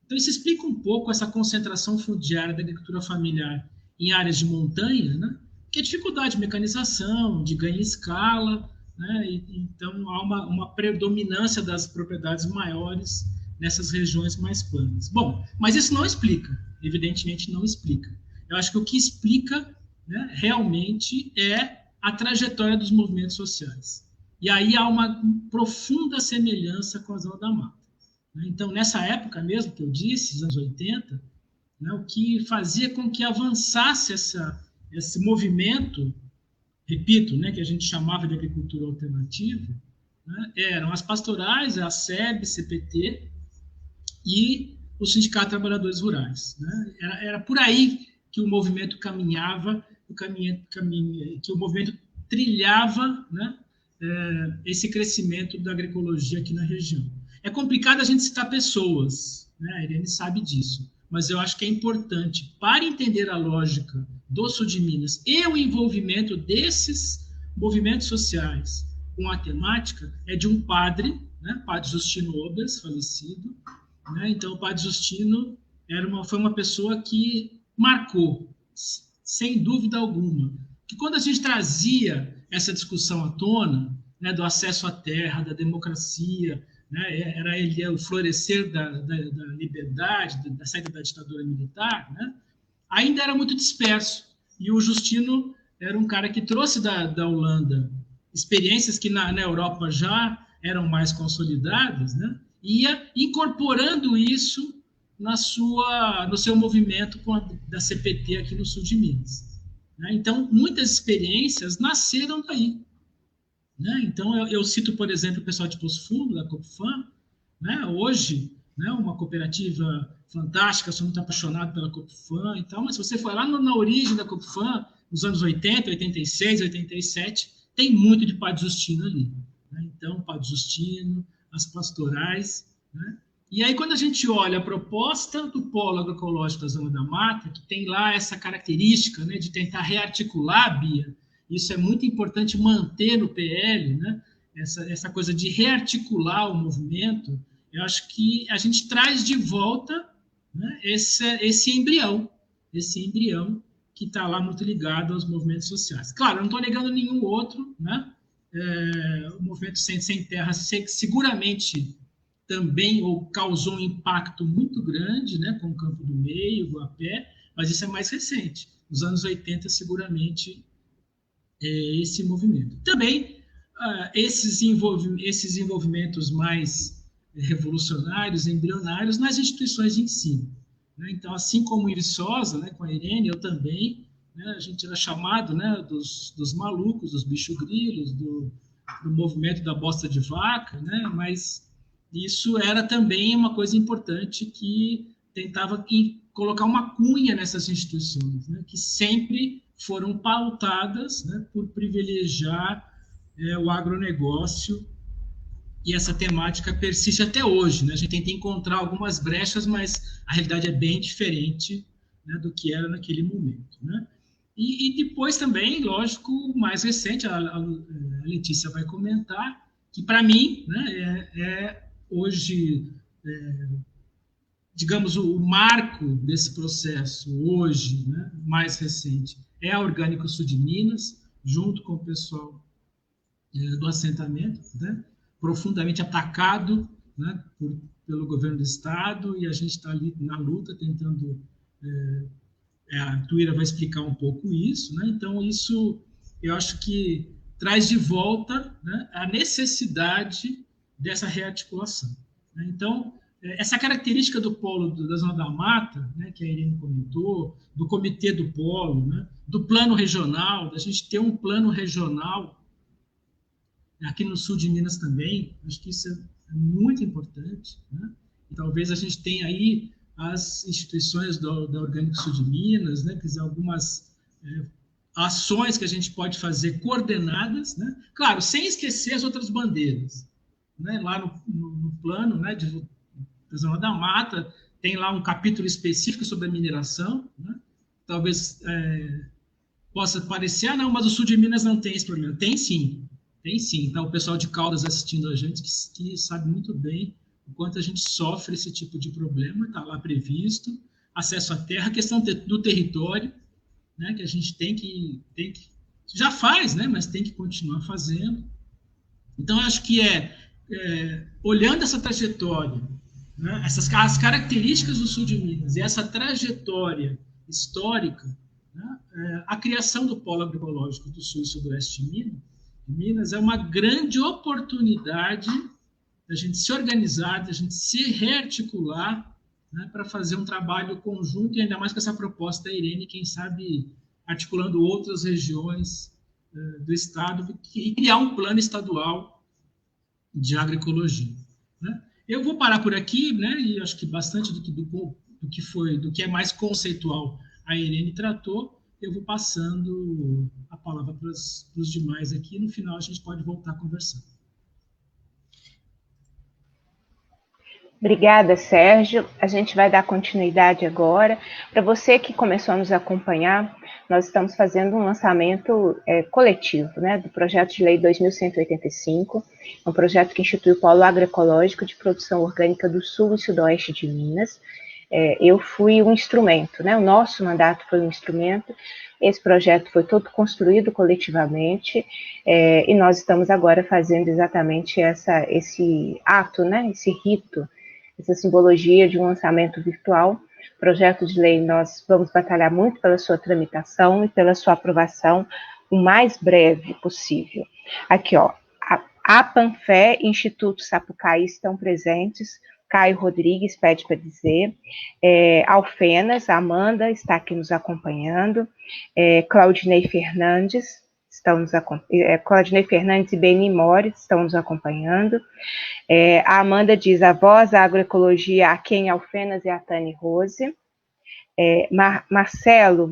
Então, isso explica um pouco essa concentração fundiária da agricultura familiar em áreas de montanha, né, que é dificuldade de mecanização, de ganho em escala, né, então há uma predominância das propriedades maiores nessas regiões mais planas. Bom, mas isso não explica, evidentemente não explica. Eu acho que o que explica, né, realmente é a trajetória dos movimentos sociais. E aí há uma profunda semelhança com a Zona da Mata. Então, nessa época mesmo que eu disse, nos anos 80, né, o que fazia com que avançasse esse movimento, repito, né, que a gente chamava de agricultura alternativa, né, eram as pastorais, a SEB, CPT e o Sindicato de Trabalhadores Rurais, né? Era por aí que o movimento caminhava, que o movimento trilhava, né, esse crescimento da agroecologia aqui na região. É complicado a gente citar pessoas, né? A Irene sabe disso, mas eu acho que é importante, para entender a lógica do sul de Minas e o envolvimento desses movimentos sociais com a temática, é de um padre, né, Padre Justino Obers, falecido, né? Então, o Padre Justino foi uma pessoa que marcou, sem dúvida alguma, que quando a gente trazia essa discussão à tona, né, do acesso à terra, da democracia, né, era ele o florescer da liberdade, da saída da ditadura militar, né, ainda era muito disperso. E o Justino era um cara que trouxe da Holanda experiências que na Europa já eram mais consolidadas, né, ia incorporando isso no seu movimento da CPT aqui no sul de Minas. Né? Então, muitas experiências nasceram daí. Né? Então, eu cito, por exemplo, o pessoal de Poço Fundo, da Copfam, né? Hoje, né, uma cooperativa fantástica, sou muito apaixonado pela Copfam e tal, mas se você for lá na origem da Copfam, nos anos 80, 86, 87, tem muito de Padre Justino ali. Né? Então, Padre Justino, as pastorais, né? E aí, quando a gente olha a proposta do Polo Agroecológico da Zona da Mata, que tem lá essa característica, né, de tentar rearticular, Bia, isso é muito importante manter no PL, né, essa coisa de rearticular o movimento, eu acho que a gente traz de volta, né, esse embrião que está lá muito ligado aos movimentos sociais. Claro, eu não estou negando nenhum outro, né? O movimento Sem Terra seguramente também causou um impacto muito grande, né, com o Campo do Meio, o Guapé, mas isso é mais recente. Nos anos 80, seguramente, esse movimento. Também, esses envolvimentos mais revolucionários, embrionários, nas instituições de ensino. Né? Então, assim como em Viçosa, né, com a Irene, eu também, né, a gente era chamado, né, dos malucos, dos bicho-grilos, do movimento da bosta de vaca, né, mas isso era também uma coisa importante que tentava colocar uma cunha nessas instituições, né, que sempre foram pautadas, né, por privilegiar o agronegócio, e essa temática persiste até hoje. Né? A gente tenta encontrar algumas brechas, mas a realidade é bem diferente, né, do que era naquele momento. Né? E depois também, lógico, mais recente, a Letícia vai comentar, que para mim, né, hoje, digamos, o marco desse processo hoje, né, mais recente, é a Orgânico Sul de Minas, junto com o pessoal do assentamento, né, profundamente atacado, né, pelo governo do Estado, e a gente está ali na luta, tentando... a Tuíra vai explicar um pouco isso. Né, então, isso eu acho que traz de volta, né, a necessidade dessa rearticulação. Né. Então, essa característica do polo da Zona da Mata, né, que a Irene comentou, do comitê do polo, né, do plano regional, da gente ter um plano regional aqui no sul de Minas também, acho que isso é muito importante. Né? E talvez a gente tenha aí as instituições da Orgânico Sul de Minas, né, quer dizer, algumas ações que a gente pode fazer coordenadas, né? Claro, sem esquecer as outras bandeiras. Né? Lá no plano, né, da Zona da Mata, tem lá um capítulo específico sobre a mineração. Né? Talvez possa parecer, não, mas o sul de Minas não tem esse problema. Tem sim. Tem sim. Então, o pessoal de Caldas assistindo a gente, que sabe muito bem o quanto a gente sofre esse tipo de problema, está lá previsto. Acesso à terra, a questão do território, né, que a gente tem que já faz, né, mas tem que continuar fazendo. Então, acho que olhando essa trajetória, né, as características do sul de Minas e essa trajetória histórica, né, a criação do Polo Agroecológico do Sul e Sudoeste de Minas é uma grande oportunidade da gente se organizar, da gente se rearticular, né, para fazer um trabalho conjunto, e ainda mais com essa proposta da Irene, quem sabe articulando outras regiões do Estado, e criar um plano estadual de agroecologia. Né? Eu vou parar por aqui, né, e acho que bastante do que é mais conceitual a Irene tratou. Eu vou passando a palavra para os demais aqui, e no final a gente pode voltar a conversar. Obrigada, Sérgio. A gente vai dar continuidade agora. Para você que começou a nos acompanhar, nós estamos fazendo um lançamento coletivo, né, do projeto de lei 2185, um projeto que institui o Polo Agroecológico de Produção Orgânica do Sul e Sudoeste de Minas. Eu fui um instrumento, né, o nosso mandato foi um instrumento. Esse projeto foi todo construído coletivamente, e nós estamos agora fazendo exatamente esse ato, né, esse rito, essa simbologia de um lançamento virtual. Projeto de lei, nós vamos batalhar muito pela sua tramitação e pela sua aprovação o mais breve possível. Aqui, ó, a Panfé e Instituto Sapucaí estão presentes Caio Rodrigues pede para dizer, Alfenas, a Amanda está aqui nos acompanhando, Claudinei Fernandes, Claudinei Fernandes e Beni Mores estão nos acompanhando. A Amanda diz, a voz da agroecologia aqui em Alfenas é a Tani Rose. Marcelo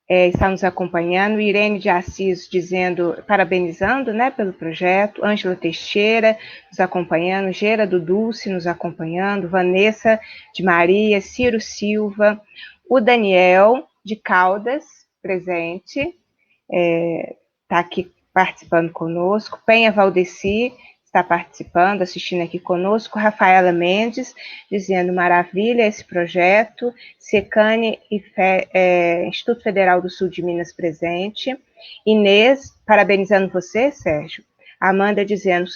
está nos acompanhando, Irene de Assis dizendo, parabenizando, né, pelo projeto, Ângela Teixeira nos acompanhando, Gera do Dulce nos acompanhando, Vanessa de Maria, Ciro Silva, o Daniel de Caldas, presente, está aqui participando conosco, Penha Valdeci está participando, assistindo aqui conosco, Rafaela Mendes, dizendo maravilha esse projeto, Secane e Instituto Federal do Sul de Minas presente, Inês, parabenizando você, Sérgio, Amanda dizendo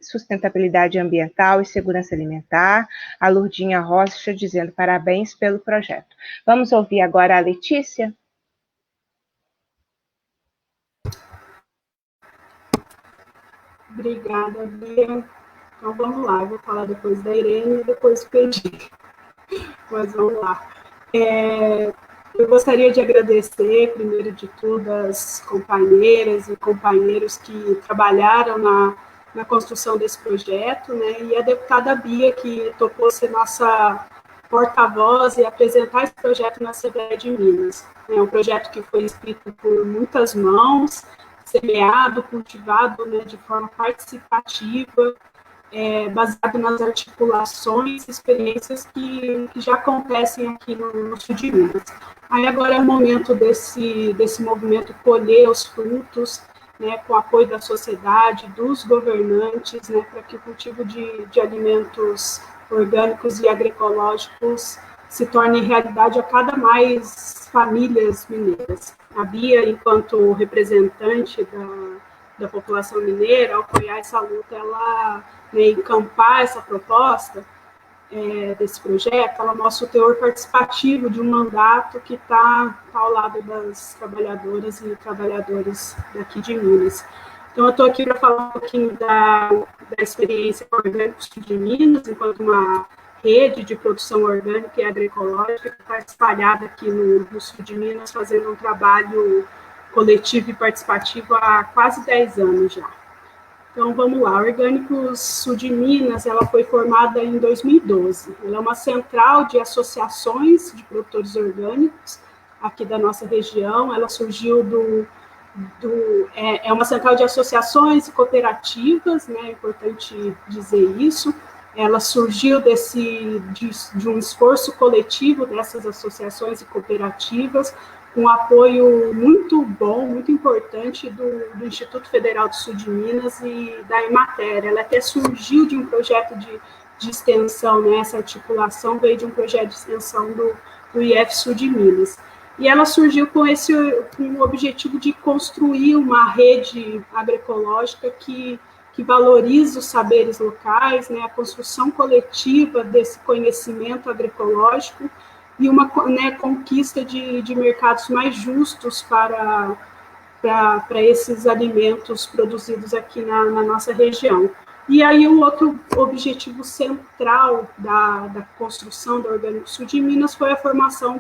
sustentabilidade ambiental e segurança alimentar, a Lurdinha Rocha dizendo parabéns pelo projeto. Vamos ouvir agora a Letícia? Obrigada, Bia. Então, vamos lá. Eu vou falar depois da Irene e depois do Pedi. Mas vamos lá. Eu gostaria de agradecer, primeiro de tudo, as companheiras e companheiros que trabalharam na construção desse projeto, né? E a deputada Bia, que topou ser nossa porta-voz e apresentar esse projeto na Assembleia de Minas. É um projeto que foi escrito por muitas mãos, semeado, cultivado, né, de forma participativa, baseado nas articulações, experiências que já acontecem aqui no sul de Minas. Aí agora é o momento desse movimento colher os frutos, né, com o apoio da sociedade, dos governantes, né, para que o cultivo de alimentos orgânicos e agroecológicos se torne realidade a cada mais famílias mineiras. A Bia, enquanto representante da população mineira, ao apoiar essa luta, ela, né, encampar essa proposta desse projeto, ela mostra o teor participativo de um mandato que está ao lado das trabalhadoras e trabalhadores daqui de Minas. Então, eu estou aqui para falar um pouquinho da experiência Orgânicos de Minas, enquanto uma rede de produção orgânica e agroecológica que está espalhada aqui no sul de Minas, fazendo um trabalho coletivo e participativo há quase 10 anos já. Então, vamos lá. A Orgânicos Sul de Minas, ela foi formada em 2012. Ela é uma central de associações de produtores orgânicos aqui da nossa região. Ela surgiu é uma central de associações e cooperativas, né? É importante dizer isso. Ela surgiu de um esforço coletivo dessas associações e cooperativas, com apoio muito bom, muito importante do Instituto Federal do Sul de Minas e da Emater. Ela até surgiu de um projeto de extensão, né? Essa articulação veio de um projeto de extensão do IF Sul de Minas. E ela surgiu com o objetivo de construir uma rede agroecológica que valoriza os saberes locais, né, a construção coletiva desse conhecimento agroecológico e uma, né, conquista de mercados mais justos para esses alimentos produzidos aqui na nossa região. E aí o outro objetivo central da construção da Orgânicos Sul de Minas foi a formação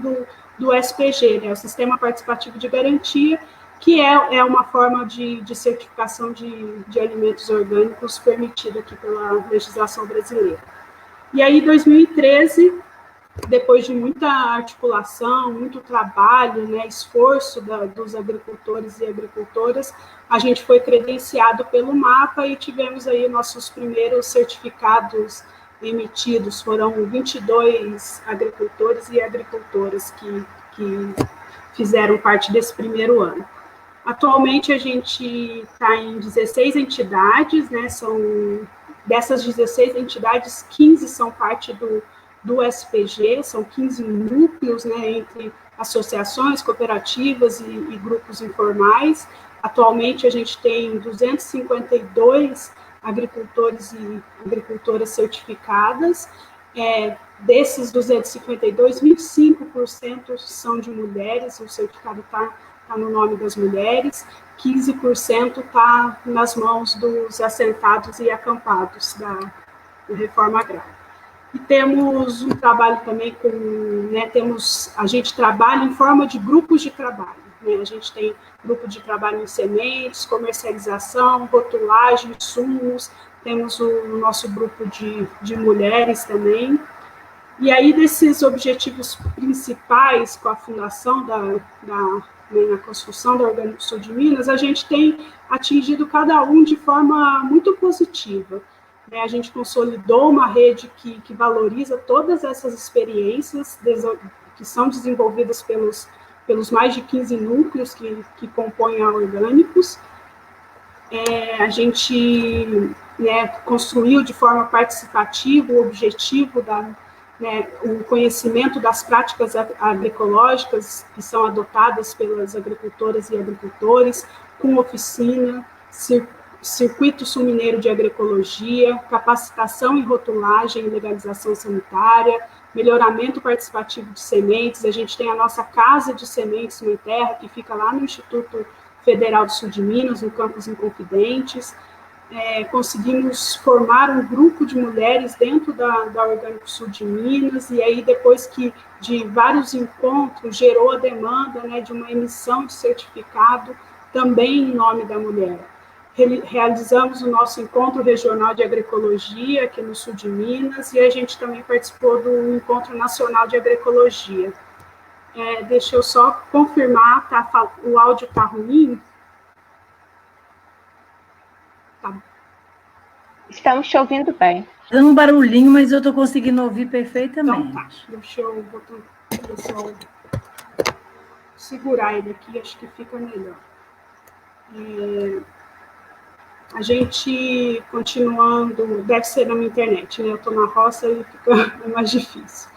do SPG, né, o Sistema Participativo de Garantia, que é uma forma de certificação de alimentos orgânicos permitida aqui pela legislação brasileira. E aí, em 2013, depois de muita articulação, muito trabalho, né, esforço dos agricultores e agricultoras, a gente foi credenciado pelo MAPA e tivemos aí nossos primeiros certificados emitidos. Foram 22 agricultores e agricultoras que fizeram parte desse primeiro ano. Atualmente, a gente está em 16 entidades, né? Dessas 16 entidades, 15 são parte do SPG, são 15 núcleos, né, entre associações, cooperativas e grupos informais. Atualmente, a gente tem 252 agricultores e agricultoras certificadas. Desses 252, 25% são de mulheres, o certificado está no nome das mulheres, 15% está nas mãos dos assentados e acampados reforma agrária. E temos um trabalho também com, né, a gente trabalha em forma de grupos de trabalho, né? A gente tem grupo de trabalho em sementes, comercialização, rotulagem, insumos, temos o nosso grupo de mulheres também. E aí, desses objetivos principais com a fundação na construção da Orgânico Sul de Minas, a gente tem atingido cada um de forma muito positiva. A gente consolidou uma rede que valoriza todas essas experiências que são desenvolvidas pelos mais de 15 núcleos que compõem a Orgânicos. A gente, né, construiu de forma participativa o objetivo o conhecimento das práticas agroecológicas que são adotadas pelas agricultoras e agricultores, com oficina, circuito sul-mineiro de agroecologia, capacitação em rotulagem e legalização sanitária, melhoramento participativo de sementes. A gente tem a nossa casa de sementes no Terra, que fica lá no Instituto Federal do Sul de Minas, no campus Inconfidentes. Conseguimos formar um grupo de mulheres dentro da Orgânico Sul de Minas, e aí depois que de vários encontros gerou a demanda, né, de uma emissão de certificado também em nome da mulher. Realizamos o nosso encontro regional de agroecologia aqui no sul de Minas, e a gente também participou do encontro nacional de agroecologia. Deixa eu só confirmar, tá? O áudio está ruim? Tá. Estamos te ouvindo bem. Dando um barulhinho, mas eu estou conseguindo ouvir perfeitamente. Então tá, deixa eu segurar ele aqui, acho que fica melhor. A gente, continuando, deve ser na minha internet, né? Eu estou na roça e fica mais difícil.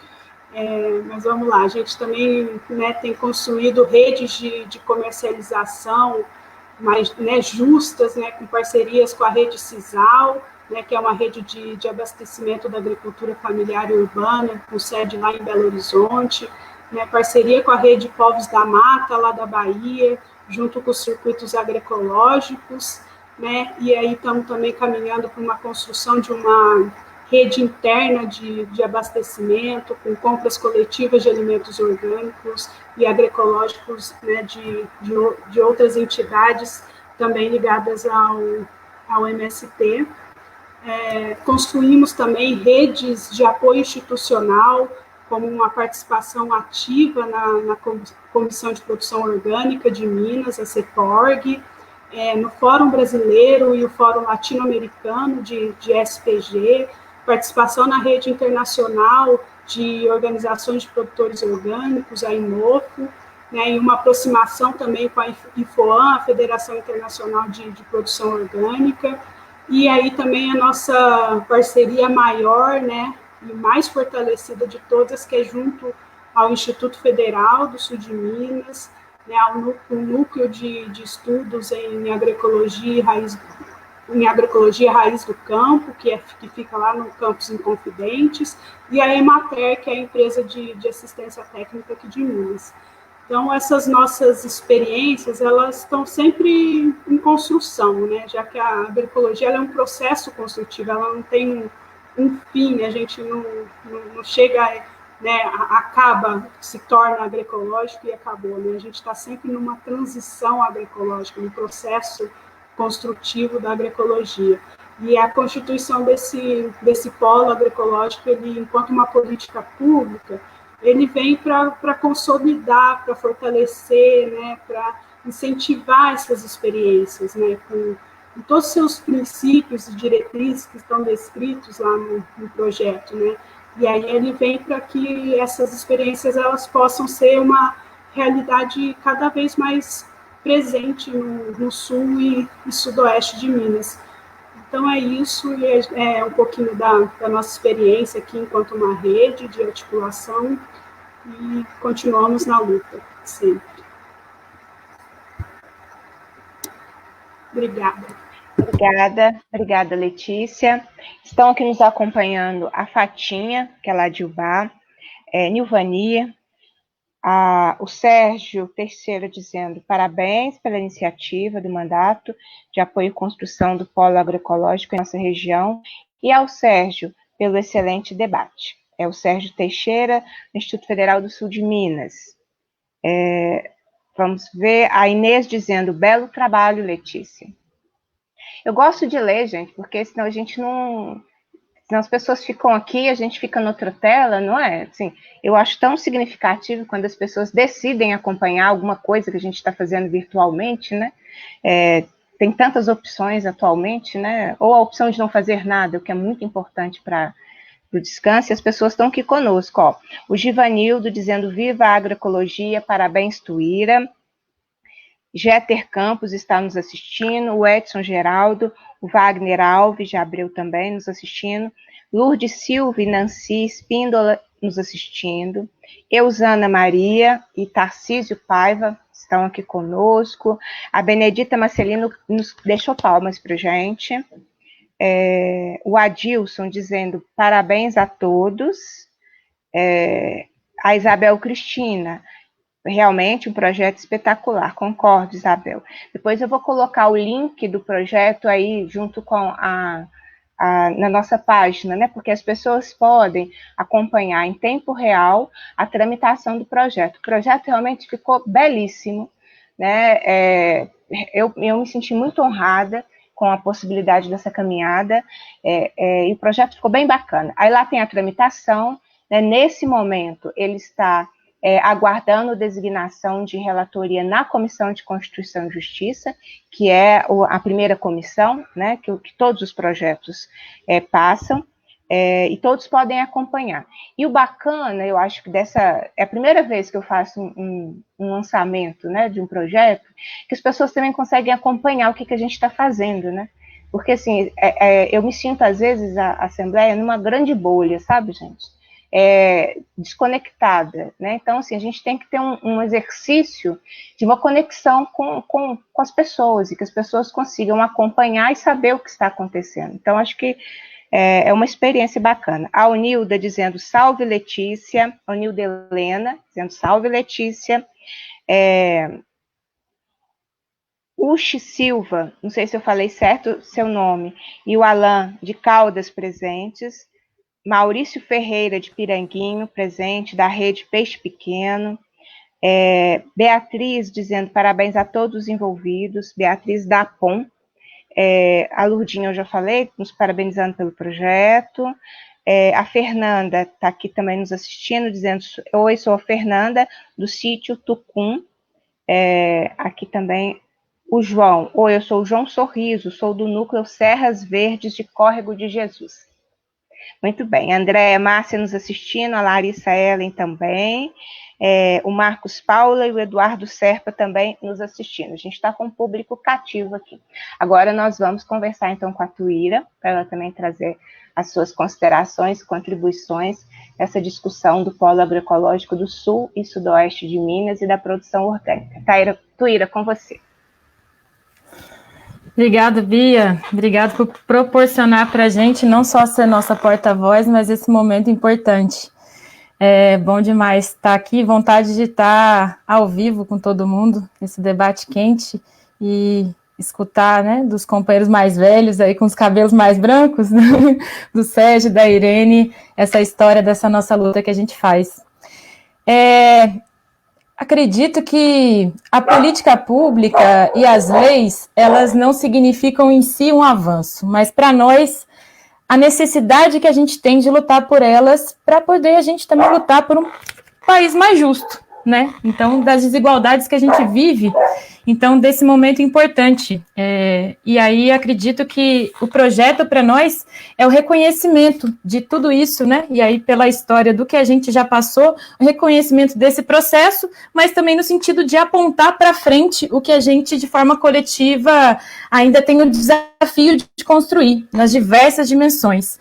Mas vamos lá, a gente também, né, tem construído redes de comercialização mais, né, justas, né, com parcerias com a rede CISAL, né, que é uma rede de abastecimento da agricultura familiar e urbana, com sede lá em Belo Horizonte, né, parceria com a rede Povos da Mata, lá da Bahia, junto com os circuitos agroecológicos, né, e aí estamos também caminhando para uma construção de uma rede interna de abastecimento, com compras coletivas de alimentos orgânicos e agroecológicos, né, de outras entidades também ligadas ao MST. Construímos também redes de apoio institucional, como uma participação ativa na Comissão de Produção Orgânica de Minas, a CEPORG, no Fórum Brasileiro e o Fórum Latino-Americano de SPG, participação na rede internacional de organizações de produtores orgânicos, a INOFO, né, e uma aproximação também com a IFOAM, a Federação Internacional de Produção Orgânica, e aí também a nossa parceria maior, né, e mais fortalecida de todas, que é junto ao Instituto Federal do Sul de Minas, né, o núcleo de estudos em agroecologia raiz do campo, que fica lá no campus Inconfidentes, e a Emater, que é a empresa de assistência técnica aqui de Minas. Então, essas nossas experiências, elas estão sempre em construção, né, já que a agroecologia ela é um processo construtivo, ela não tem um fim, a gente não chega, né, acaba, se torna agroecológico e acabou, né, a gente está sempre numa transição agroecológica, num processo construtivo da agroecologia. E a constituição desse polo agroecológico, ele, enquanto uma política pública, ele vem para consolidar, para fortalecer, né, para incentivar essas experiências, né, com todos os seus princípios e diretrizes que estão descritos lá no projeto, né, e aí ele vem para que essas experiências elas possam ser uma realidade cada vez mais presente no sul e sudoeste de Minas. Então é isso, e é um pouquinho da nossa experiência aqui enquanto uma rede de articulação, e continuamos na luta, sempre. Obrigada. Obrigada, Letícia. Estão aqui nos acompanhando a Fatinha, que é lá de Ubá, Nilvania, o Sérgio Terceira dizendo parabéns pela iniciativa do mandato de apoio e construção do polo agroecológico em nossa região e ao Sérgio pelo excelente debate. É o Sérgio Teixeira, do Instituto Federal do Sul de Minas. Vamos ver a Inês dizendo, belo trabalho, Letícia. Eu gosto de ler, gente, porque senão a gente não... Senão as pessoas ficam aqui, a gente fica noutra tela, não é? Assim, eu acho tão significativo quando as pessoas decidem acompanhar alguma coisa que a gente está fazendo virtualmente, né? Tem tantas opções atualmente, né? Ou a opção de não fazer nada, o que é muito importante para o descanso, e as pessoas estão aqui conosco, ó. O Givanildo dizendo, viva a agroecologia, parabéns, Tuíra. Jéter Campos está nos assistindo, o Edson Geraldo, o Wagner Alves, já abriu também, nos assistindo, Lourdes Silva e Nancy Espíndola nos assistindo, Eusana Maria e Tarcísio Paiva estão aqui conosco, a Benedita Marcelino nos deixou palmas para a gente, o Adilson dizendo parabéns a todos, a Isabel Cristina, realmente um projeto espetacular, concordo, Isabel. Depois eu vou colocar o link do projeto aí junto com na nossa página, né? Porque as pessoas podem acompanhar em tempo real a tramitação do projeto. O projeto realmente ficou belíssimo, né? Eu me senti muito honrada com a possibilidade dessa caminhada, e o projeto ficou bem bacana. Aí lá tem a tramitação, né? Nesse momento ele está aguardando designação de relatoria na Comissão de Constituição e Justiça, que é a primeira comissão, né, que todos os projetos passam, e todos podem acompanhar. E o bacana, eu acho que é a primeira vez que eu faço um lançamento, né, de um projeto, que as pessoas também conseguem acompanhar o que a gente está fazendo, né? Porque, assim, eu me sinto, às vezes, a Assembleia numa grande bolha, sabe, gente? Desconectada, né? Então, assim, a gente tem que ter um exercício de uma conexão com as pessoas, e que as pessoas consigam acompanhar e saber o que está acontecendo. Então, acho que é uma experiência bacana. A Onilda dizendo, salve Letícia, a Onilda Helena dizendo, salve Letícia, Uchi Silva, não sei se eu falei certo seu nome, e o Alan de Caldas presentes, Maurício Ferreira, de Piranguinho, presente, da Rede Peixe Pequeno. Beatriz, dizendo parabéns a todos os envolvidos. Beatriz da POM. A Lourdinha, eu já falei, nos parabenizando pelo projeto. A Fernanda está aqui também nos assistindo, dizendo, oi, sou a Fernanda, do sítio Tucum. Aqui também o João. Oi, eu sou o João Sorriso, sou do núcleo Serras Verdes de Córrego de Jesus. Muito bem, a Andréia Márcia nos assistindo, a Larissa Ellen também, o Marcos Paula e o Eduardo Serpa também nos assistindo. A gente está com um público cativo aqui. Agora nós vamos conversar então com a Tuíra, para ela também trazer as suas considerações, contribuições, essa discussão do Polo Agroecológico do Sul e Sudoeste de Minas e da produção orgânica. Tuíra, com você. Obrigada, Bia. Obrigada por proporcionar para a gente não só ser nossa porta-voz, mas esse momento importante. É bom demais estar aqui, vontade de estar ao vivo com todo mundo, esse debate quente, e escutar, né, dos companheiros mais velhos, aí com os cabelos mais brancos, né, do Sérgio, da Irene, essa história dessa nossa luta que a gente faz. Acredito que a política pública e as leis, elas não significam em si um avanço, mas para nós, a necessidade que a gente tem de lutar por elas, para poder a gente também lutar por um país mais justo, né? Então, das desigualdades que a gente vive, então, desse momento importante. E aí, acredito que o projeto para nós é o reconhecimento de tudo isso, né? E aí, pela história do que a gente já passou, o reconhecimento desse processo, mas também no sentido de apontar para frente o que a gente, de forma coletiva, ainda tem o desafio de construir, nas diversas dimensões.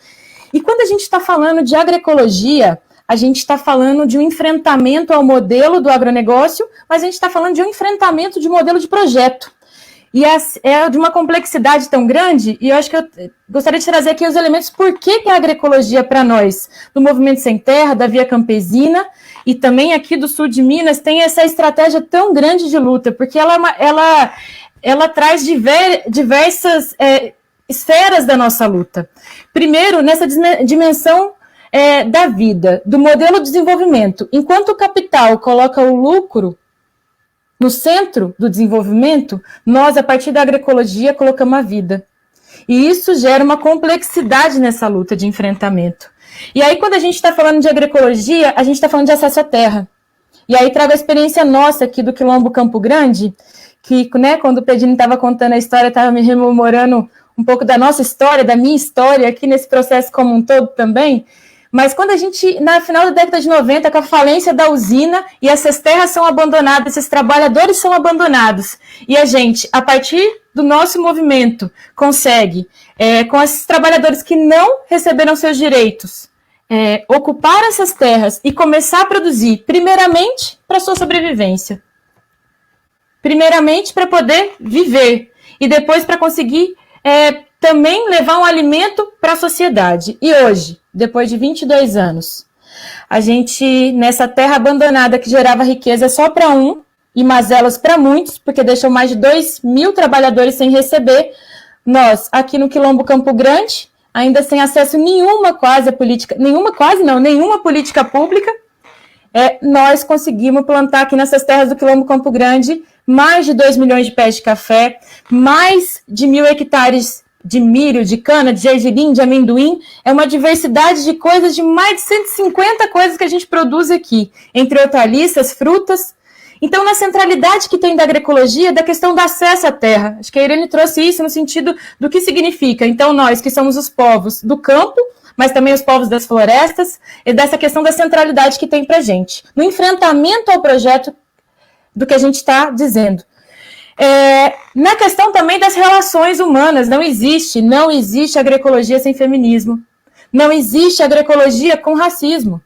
E quando a gente está falando de agroecologia, a gente está falando de um enfrentamento ao modelo do agronegócio, mas a gente está falando de um enfrentamento de modelo de projeto. E é de uma complexidade tão grande, e eu acho que eu gostaria de trazer aqui os elementos por que a agroecologia para nós, do Movimento Sem Terra, da Via Campesina, e também aqui do sul de Minas, tem essa estratégia tão grande de luta, porque ela traz diversas esferas da nossa luta. Primeiro, nessa dimensão da vida, do modelo de desenvolvimento. Enquanto o capital coloca o lucro no centro do desenvolvimento, nós, a partir da agroecologia, colocamos a vida. E isso gera uma complexidade nessa luta de enfrentamento. E aí, quando a gente está falando de agroecologia, a gente está falando de acesso à terra. E aí trago a experiência nossa aqui do Quilombo Campo Grande, que, né, quando o Pedrinho estava contando a história, estava me rememorando um pouco da nossa história, da minha história aqui nesse processo como um todo também. Mas quando a gente, na final da década de 90, com a falência da usina, e essas terras são abandonadas, esses trabalhadores são abandonados, e a gente, a partir do nosso movimento, consegue, com esses trabalhadores que não receberam seus direitos, ocupar essas terras e começar a produzir, primeiramente, para sua sobrevivência. Primeiramente, para poder viver, e depois para conseguir também levar um alimento para a sociedade. E hoje, depois de 22 anos, a gente, nessa terra abandonada que gerava riqueza só para um, e mazelas para muitos, porque deixou mais de 2.000 trabalhadores sem receber, nós, aqui no Quilombo Campo Grande, ainda sem acesso nenhuma política pública, nós conseguimos plantar aqui nessas terras do Quilombo Campo Grande mais de 2 milhões de pés de café, mais de 1.000 hectares de milho, de cana, de gergelim, de amendoim. É uma diversidade de coisas, de mais de 150 coisas que a gente produz aqui, entre hortaliças, frutas. Então, na centralidade que tem da agroecologia, da questão do acesso à terra. Acho que a Irene trouxe isso no sentido do que significa. Então, nós que somos os povos do campo, mas também os povos das florestas, e dessa questão da centralidade que tem para a gente. No enfrentamento ao projeto do que a gente está dizendo. Na questão também das relações humanas, não existe agroecologia sem feminismo. Não existe agroecologia com racismo.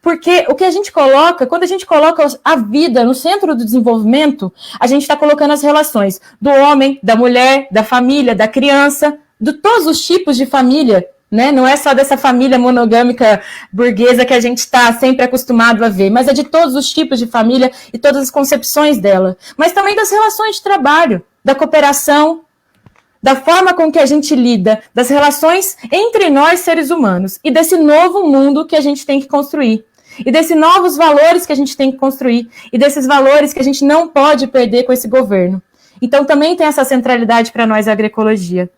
Porque o que a gente coloca, quando a gente coloca a vida no centro do desenvolvimento, a gente está colocando as relações do homem, da mulher, da família, da criança, de todos os tipos de família, né? Não é só dessa família monogâmica burguesa que a gente está sempre acostumado a ver, mas é de todos os tipos de família e todas as concepções dela. Mas também das relações de trabalho, da cooperação, da forma com que a gente lida, das relações entre nós, seres humanos, e desse novo mundo que a gente tem que construir. E desses novos valores que a gente tem que construir, e desses valores que a gente não pode perder com esse governo. Então também tem essa centralidade para nós a agroecologia.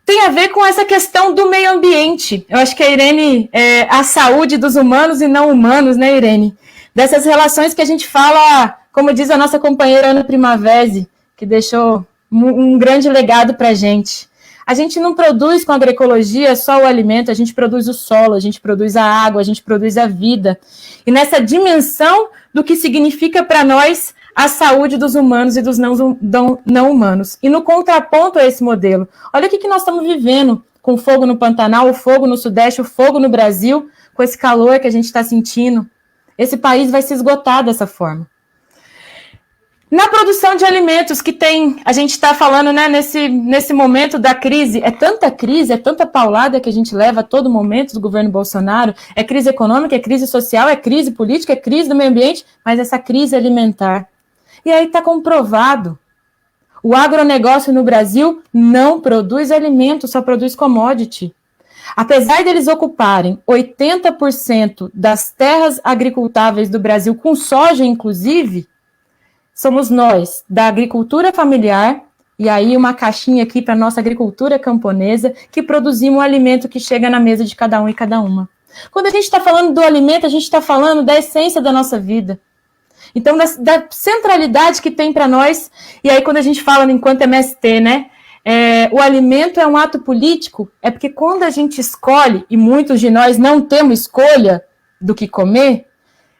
Tem a ver com essa questão do meio ambiente. Eu acho que a Irene, a saúde dos humanos e não humanos, né, Irene? Dessas relações que a gente fala, como diz a nossa companheira Ana Primavesi, que deixou um grande legado para a gente. A gente não produz com a agroecologia só o alimento, a gente produz o solo, a gente produz a água, a gente produz a vida. E nessa dimensão do que significa para nós a saúde dos humanos e dos não humanos. E no contraponto a esse modelo, olha o que nós estamos vivendo com o fogo no Pantanal, o fogo no Sudeste, o fogo no Brasil, com esse calor que a gente está sentindo. Esse país vai se esgotar dessa forma. Na produção de alimentos que tem, a gente está falando, né, nesse momento da crise, é tanta paulada que a gente leva a todo momento do governo Bolsonaro, é crise econômica, é crise social, é crise política, é crise do meio ambiente, mas essa crise alimentar. E aí está comprovado, o agronegócio no Brasil não produz alimento, só produz commodity. Apesar deles ocuparem 80% das terras agricultáveis do Brasil, com soja inclusive, somos nós, da agricultura familiar, e aí uma caixinha aqui para a nossa agricultura camponesa, que produzimos o alimento que chega na mesa de cada um e cada uma. Quando a gente está falando do alimento, a gente está falando da essência da nossa vida. Então, da centralidade que tem para nós, e aí quando a gente fala enquanto MST, né, o alimento é um ato político, é porque quando a gente escolhe, e muitos de nós não temos escolha do que comer,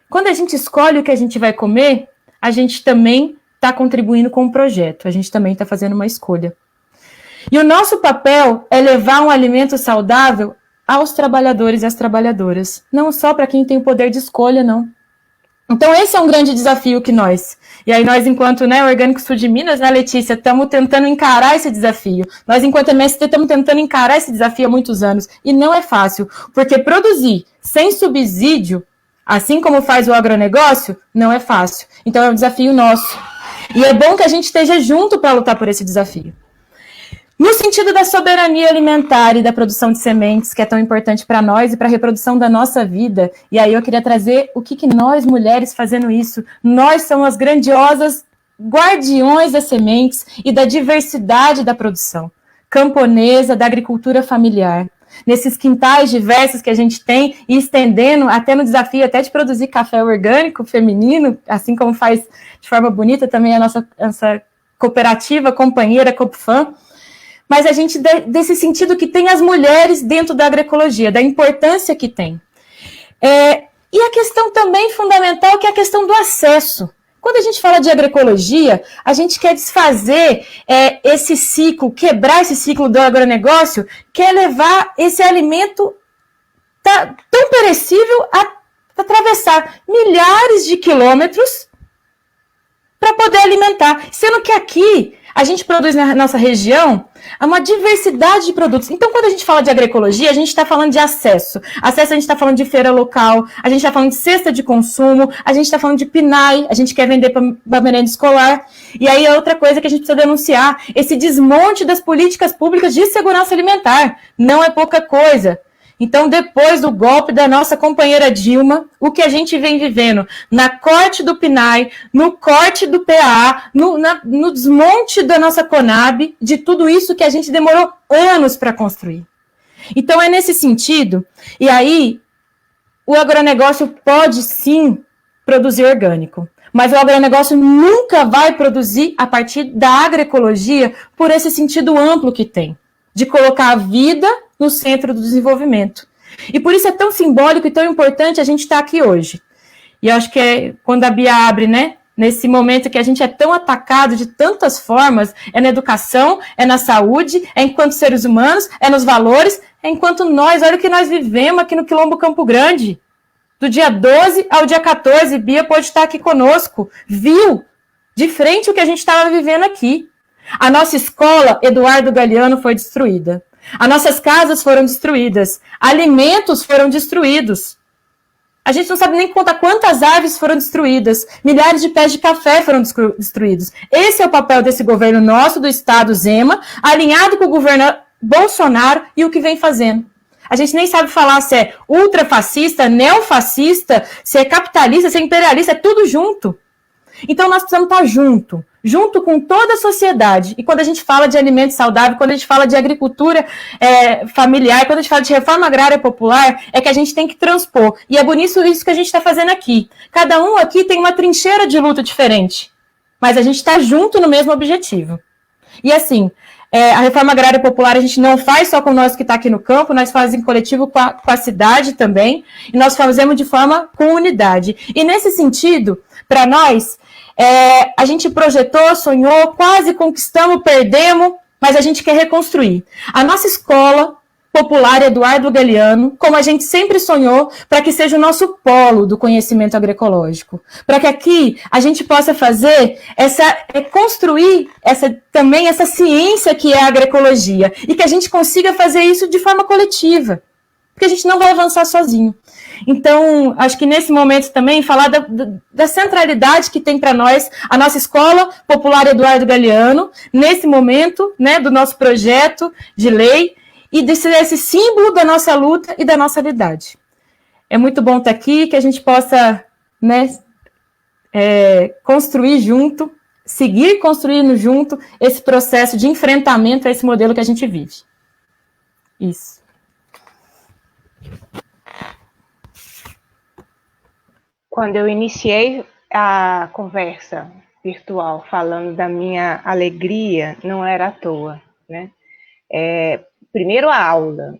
quando a gente escolhe o que a gente vai comer, a gente também está contribuindo com o projeto, a gente também está fazendo uma escolha. E o nosso papel é levar um alimento saudável aos trabalhadores e às trabalhadoras, não só para quem tem o poder de escolha, não. Então esse é um grande desafio que nós, e aí nós enquanto, né, Orgânico Sul de Minas, né, Letícia, estamos tentando encarar esse desafio. Nós enquanto MST estamos tentando encarar esse desafio há muitos anos, e não é fácil, porque produzir sem subsídio, assim como faz o agronegócio, não é fácil. Então é um desafio nosso. E é bom que a gente esteja junto para lutar por esse desafio. No sentido da soberania alimentar e da produção de sementes, que é tão importante para nós e para a reprodução da nossa vida, e aí eu queria trazer o que nós, mulheres, fazendo isso, nós somos as grandiosas guardiões das sementes e da diversidade da produção camponesa, da agricultura familiar. Nesses quintais diversos que a gente tem, e estendendo até no desafio até de produzir café orgânico feminino, assim como faz de forma bonita também a nossa cooperativa companheira Copfam, mas a gente, desse sentido que tem as mulheres dentro da agroecologia, da importância que tem. E a questão também fundamental, que é a questão do acesso. Quando a gente fala de agroecologia, a gente quer desfazer esse ciclo, quebrar esse ciclo do agronegócio, quer levar esse alimento tão perecível a atravessar milhares de quilômetros para poder alimentar. Sendo que aqui a gente produz na nossa região uma diversidade de produtos. Então, quando a gente fala de agroecologia, a gente está falando de acesso. Acesso, a gente está falando de feira local, a gente está falando de cesta de consumo, a gente está falando de PNAE, a gente quer vender para merenda escolar. E aí é outra coisa que a gente precisa denunciar, esse desmonte das políticas públicas de segurança alimentar. Não é pouca coisa. Então, depois do golpe da nossa companheira Dilma, o que a gente vem vivendo na corte do PNAE, no corte do PA, no desmonte da nossa Conab, de tudo isso que a gente demorou anos para construir. Então, é nesse sentido, e aí, o agronegócio pode sim produzir orgânico, mas o agronegócio nunca vai produzir a partir da agroecologia por esse sentido amplo que tem, de colocar a vida no centro do desenvolvimento. E por isso é tão simbólico e tão importante a gente estar aqui hoje. E eu acho que é quando a Bia abre, né, nesse momento que a gente é tão atacado de tantas formas, é na educação, é na saúde, é enquanto seres humanos, é nos valores, é enquanto nós, olha o que nós vivemos aqui no Quilombo Campo Grande. Do dia 12 ao dia 14, Bia pode estar aqui conosco, viu de frente o que a gente estava vivendo aqui. A nossa escola, Eduardo Galeano, foi destruída. As nossas casas foram destruídas. Alimentos foram destruídos. A gente não sabe nem contar quantas árvores foram destruídas. Milhares de pés de café foram destruídos. Esse é o papel desse governo nosso, do Estado Zema, alinhado com o governo Bolsonaro e o que vem fazendo. A gente nem sabe falar se é ultrafascista, neofascista, se é capitalista, se é imperialista, é tudo junto. Então nós precisamos estar junto com toda a sociedade. E quando a gente fala de alimento saudável, quando a gente fala de agricultura familiar, quando a gente fala de reforma agrária popular, é que a gente tem que transpor. E é bonito isso que a gente está fazendo aqui. Cada um aqui tem uma trincheira de luta diferente, mas a gente está junto no mesmo objetivo. E assim, a reforma agrária popular a gente não faz só com nós que está aqui no campo, nós fazemos em coletivo com a cidade também, e nós fazemos de forma com unidade. E nesse sentido, para nós, a gente projetou, sonhou, quase conquistamos, perdemos, mas a gente quer reconstruir. A nossa escola popular Eduardo Galeano, como a gente sempre sonhou, para que seja o nosso polo do conhecimento agroecológico. Para que aqui a gente possa fazer construir também essa ciência que é a agroecologia, e que a gente consiga fazer isso de forma coletiva, porque a gente não vai avançar sozinho. Então, acho que nesse momento também, falar da centralidade que tem para nós a nossa Escola Popular Eduardo Galeano, nesse momento, né, do nosso projeto de lei, e desse símbolo da nossa luta e da nossa realidade. É muito bom estar aqui, que a gente possa, né, construir junto, seguir construindo junto esse processo de enfrentamento a esse modelo que a gente vive. Isso. Quando eu iniciei a conversa virtual falando da minha alegria, não era à toa, né? Primeiro a aula,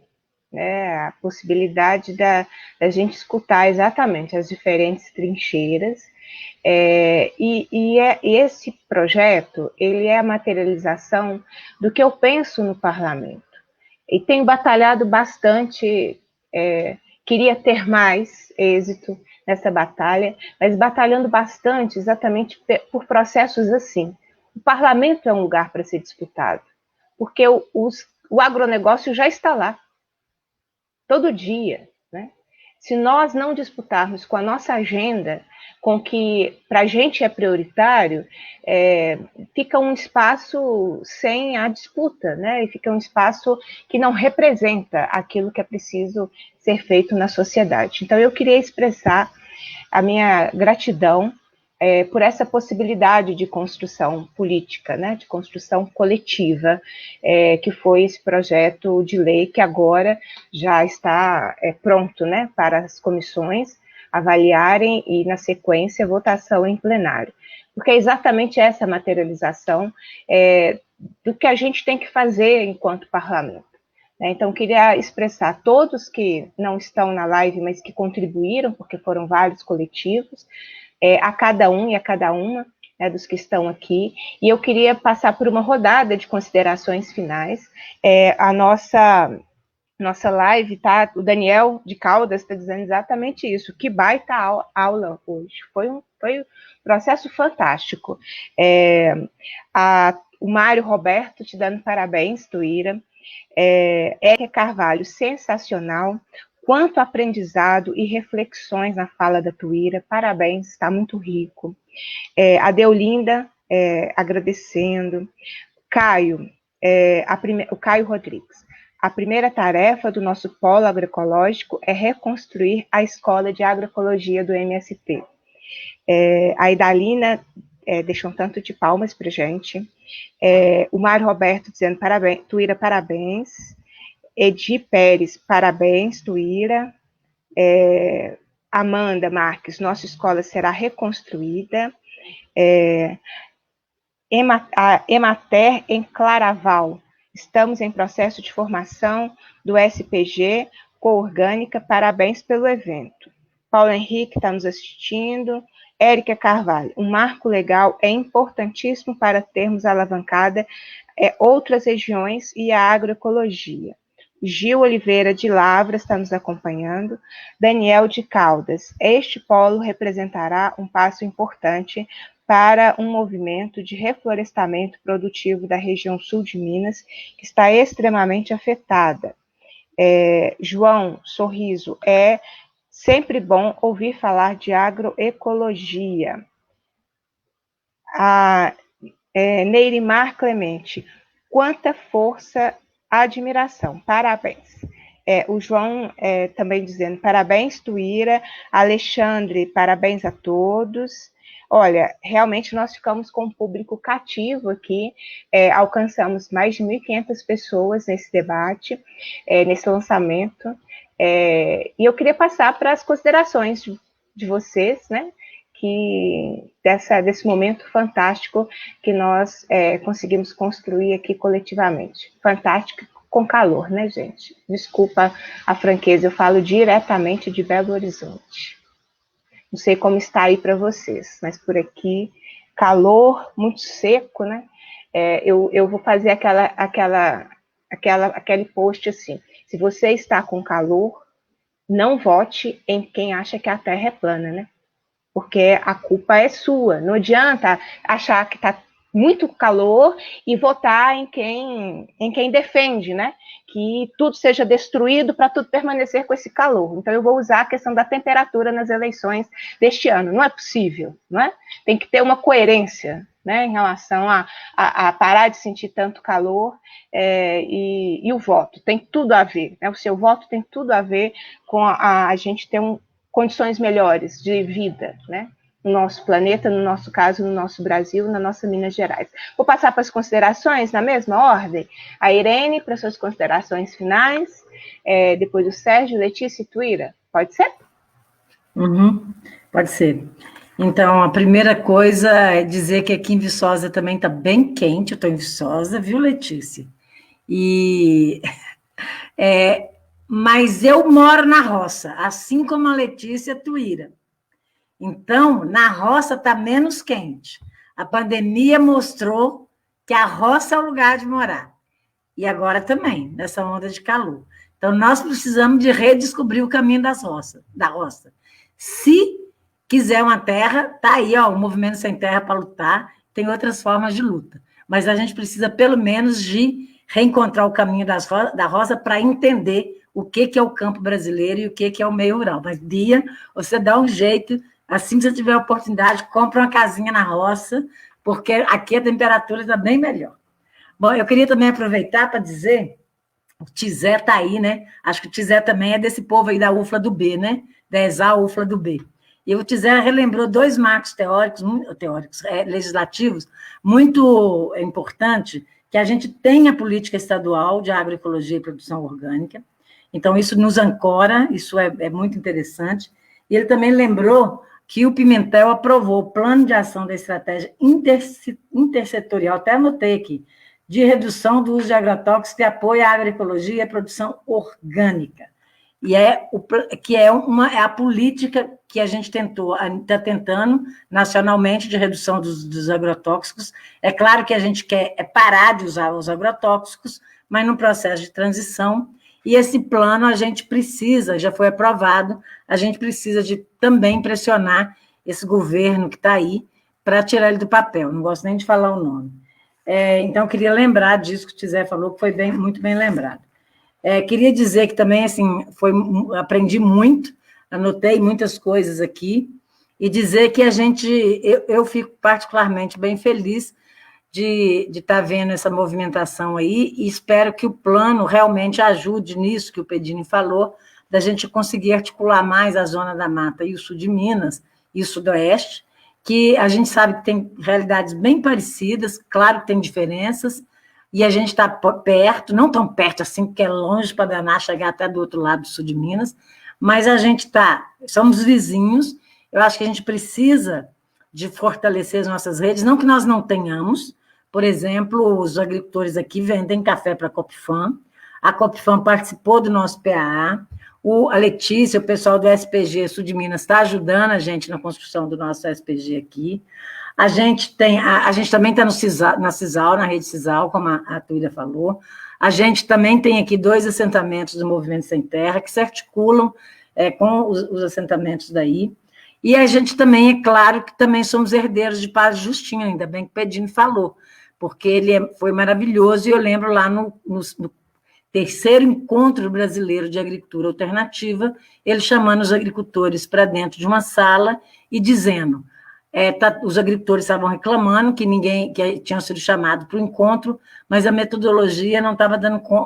né? A possibilidade da gente escutar exatamente as diferentes trincheiras, e esse projeto, ele é a materialização do que eu penso no parlamento. E tenho batalhado bastante, queria ter mais êxito nessa batalha, mas batalhando bastante exatamente por processos assim. O parlamento é um lugar para ser disputado, porque o agronegócio já está lá, todo dia, né? Se nós não disputarmos com a nossa agenda, com o que para a gente é prioritário, fica um espaço sem a disputa, né? E fica um espaço que não representa aquilo que é preciso ser feito na sociedade. Então, eu queria expressar a minha gratidão por essa possibilidade de construção política, né, de construção coletiva, que foi esse projeto de lei que agora já está pronto, né, para as comissões avaliarem e, na sequência, votação em plenário. Porque é exatamente essa materialização do que a gente tem que fazer enquanto parlamento. Então, queria expressar a todos que não estão na live, mas que contribuíram, porque foram vários coletivos, a cada um e a cada uma, né, dos que estão aqui, e eu queria passar por uma rodada de considerações finais. A nossa live, tá? O Daniel de Caldas está dizendo exatamente isso, que baita aula hoje, foi um processo fantástico. O Mário Roberto te dando parabéns, Tuíra. Érica Carvalho, sensacional. Quanto aprendizado e reflexões na fala da Tuíra, parabéns, está muito rico. A Deolinda, agradecendo. Caio, o Caio Rodrigues, a primeira tarefa do nosso polo agroecológico é reconstruir a escola de agroecologia do MST. A Idalina deixou um tanto de palmas para a gente. O Mário Roberto dizendo parabéns, Tuíra, parabéns. Edi Pérez, parabéns, Tuíra. Amanda Marques, nossa escola será reconstruída. A Emater em Claraval, estamos em processo de formação do SPG Coorgânica, parabéns pelo evento. Paulo Henrique está nos assistindo. Érica Carvalho, um marco legal é importantíssimo para termos alavancada outras regiões e a agroecologia. Gil Oliveira de Lavras está nos acompanhando. Daniel de Caldas, este polo representará um passo importante para um movimento de reflorestamento produtivo da região sul de Minas, que está extremamente afetada. João Sorriso, é sempre bom ouvir falar de agroecologia. Neirimar Clemente, quanta força, admiração, parabéns. O João também dizendo parabéns, Tuíra. Alexandre, parabéns a todos. Olha, realmente nós ficamos com um público cativo aqui, alcançamos mais de 1.500 pessoas nesse debate, nesse lançamento, e eu queria passar para as considerações de vocês, né, desse momento fantástico que nós conseguimos construir aqui coletivamente. Fantástico com calor, né, gente? Desculpa a franqueza, eu falo diretamente de Belo Horizonte. Não sei como está aí para vocês, mas por aqui, calor, muito seco, né? Eu vou fazer aquele post assim, se você está com calor, não vote em quem acha que a Terra é plana, né? Porque a culpa é sua. Não adianta achar que está muito calor e votar em quem defende, né? Que tudo seja destruído para tudo permanecer com esse calor. Então, eu vou usar a questão da temperatura nas eleições deste ano. Não é possível, não é? Tem que ter uma coerência, né, em relação a parar de sentir tanto calor e o voto. Tem tudo a ver, né? O seu voto tem tudo a ver com a gente ter condições melhores de vida, né? No nosso planeta, no nosso caso, no nosso Brasil, na nossa Minas Gerais. Vou passar para as considerações na mesma ordem. A Irene, para suas considerações finais, depois o Sérgio, Letícia e Tuíra. Pode ser? Pode ser. Então, a primeira coisa é dizer que aqui em Viçosa também está bem quente, eu estou em Viçosa, viu, Letícia? Mas eu moro na roça, assim como a Letícia e a Tuíra. Então, na roça está menos quente. A pandemia mostrou que a roça é o lugar de morar. E agora também, nessa onda de calor. Então, nós precisamos de redescobrir o caminho da roça. Se quiser uma terra, está aí, ó, o Movimento Sem Terra para lutar, tem outras formas de luta. Mas a gente precisa, pelo menos, de reencontrar o caminho da roça para entender o que é o campo brasileiro e o que é o meio rural. Mas, Bia, você dá um jeito, assim que você tiver a oportunidade, compra uma casinha na roça, porque aqui a temperatura está bem melhor. Bom, eu queria também aproveitar para dizer, o Tizé está aí, né? Acho que o Tizé também é desse povo aí da UFLA do B, né? Da ESAL UFLA do B. E o Tizé relembrou 2 marcos legislativos muito importantes, que a gente tem a política estadual de agroecologia e produção orgânica. Então, isso nos ancora, isso é muito interessante. E ele também lembrou que o Pimentel aprovou o plano de ação da estratégia intersetorial, até anotei aqui, de redução do uso de agrotóxicos e apoio à agroecologia e à produção orgânica. E é a política que a gente está tentando nacionalmente de redução dos agrotóxicos. É claro que a gente quer parar de usar os agrotóxicos, mas no processo de transição. E esse plano a gente precisa, já foi aprovado, a gente precisa de também pressionar esse governo que está aí para tirar ele do papel. Não gosto nem de falar o nome. Então, eu queria lembrar disso que o Tizé falou, que foi muito bem lembrado. Queria dizer que também, assim, aprendi muito, anotei muitas coisas aqui, e dizer que eu fico particularmente bem feliz de estar vendo essa movimentação aí, e espero que o plano realmente ajude nisso que o Pedini falou, da gente conseguir articular mais a Zona da Mata e o sul de Minas e o sudoeste, que a gente sabe que tem realidades bem parecidas, claro que tem diferenças, e a gente está perto, não tão perto assim, porque é longe para danar chegar até do outro lado do sul de Minas, mas a gente somos vizinhos, eu acho que a gente precisa de fortalecer as nossas redes, não que nós não tenhamos, por exemplo, os agricultores aqui vendem café para a Copfam, a Copfam participou do nosso PAA, a Letícia, o pessoal do SPG Sul de Minas está ajudando a gente na construção do nosso SPG aqui. A gente também está na CISAL, na rede CISAL, como a Tuíra falou. A gente também tem aqui 2 assentamentos do Movimento Sem Terra, que se articulam com os assentamentos daí. E a gente também, é claro, que também somos herdeiros de Padre Justino, ainda bem que o Pedini falou, porque ele foi maravilhoso, e eu lembro lá no 3º Encontro Brasileiro de Agricultura Alternativa, ele chamando os agricultores para dentro de uma sala e dizendo, os agricultores estavam reclamando que tinham sido chamados para o encontro, mas a metodologia não estava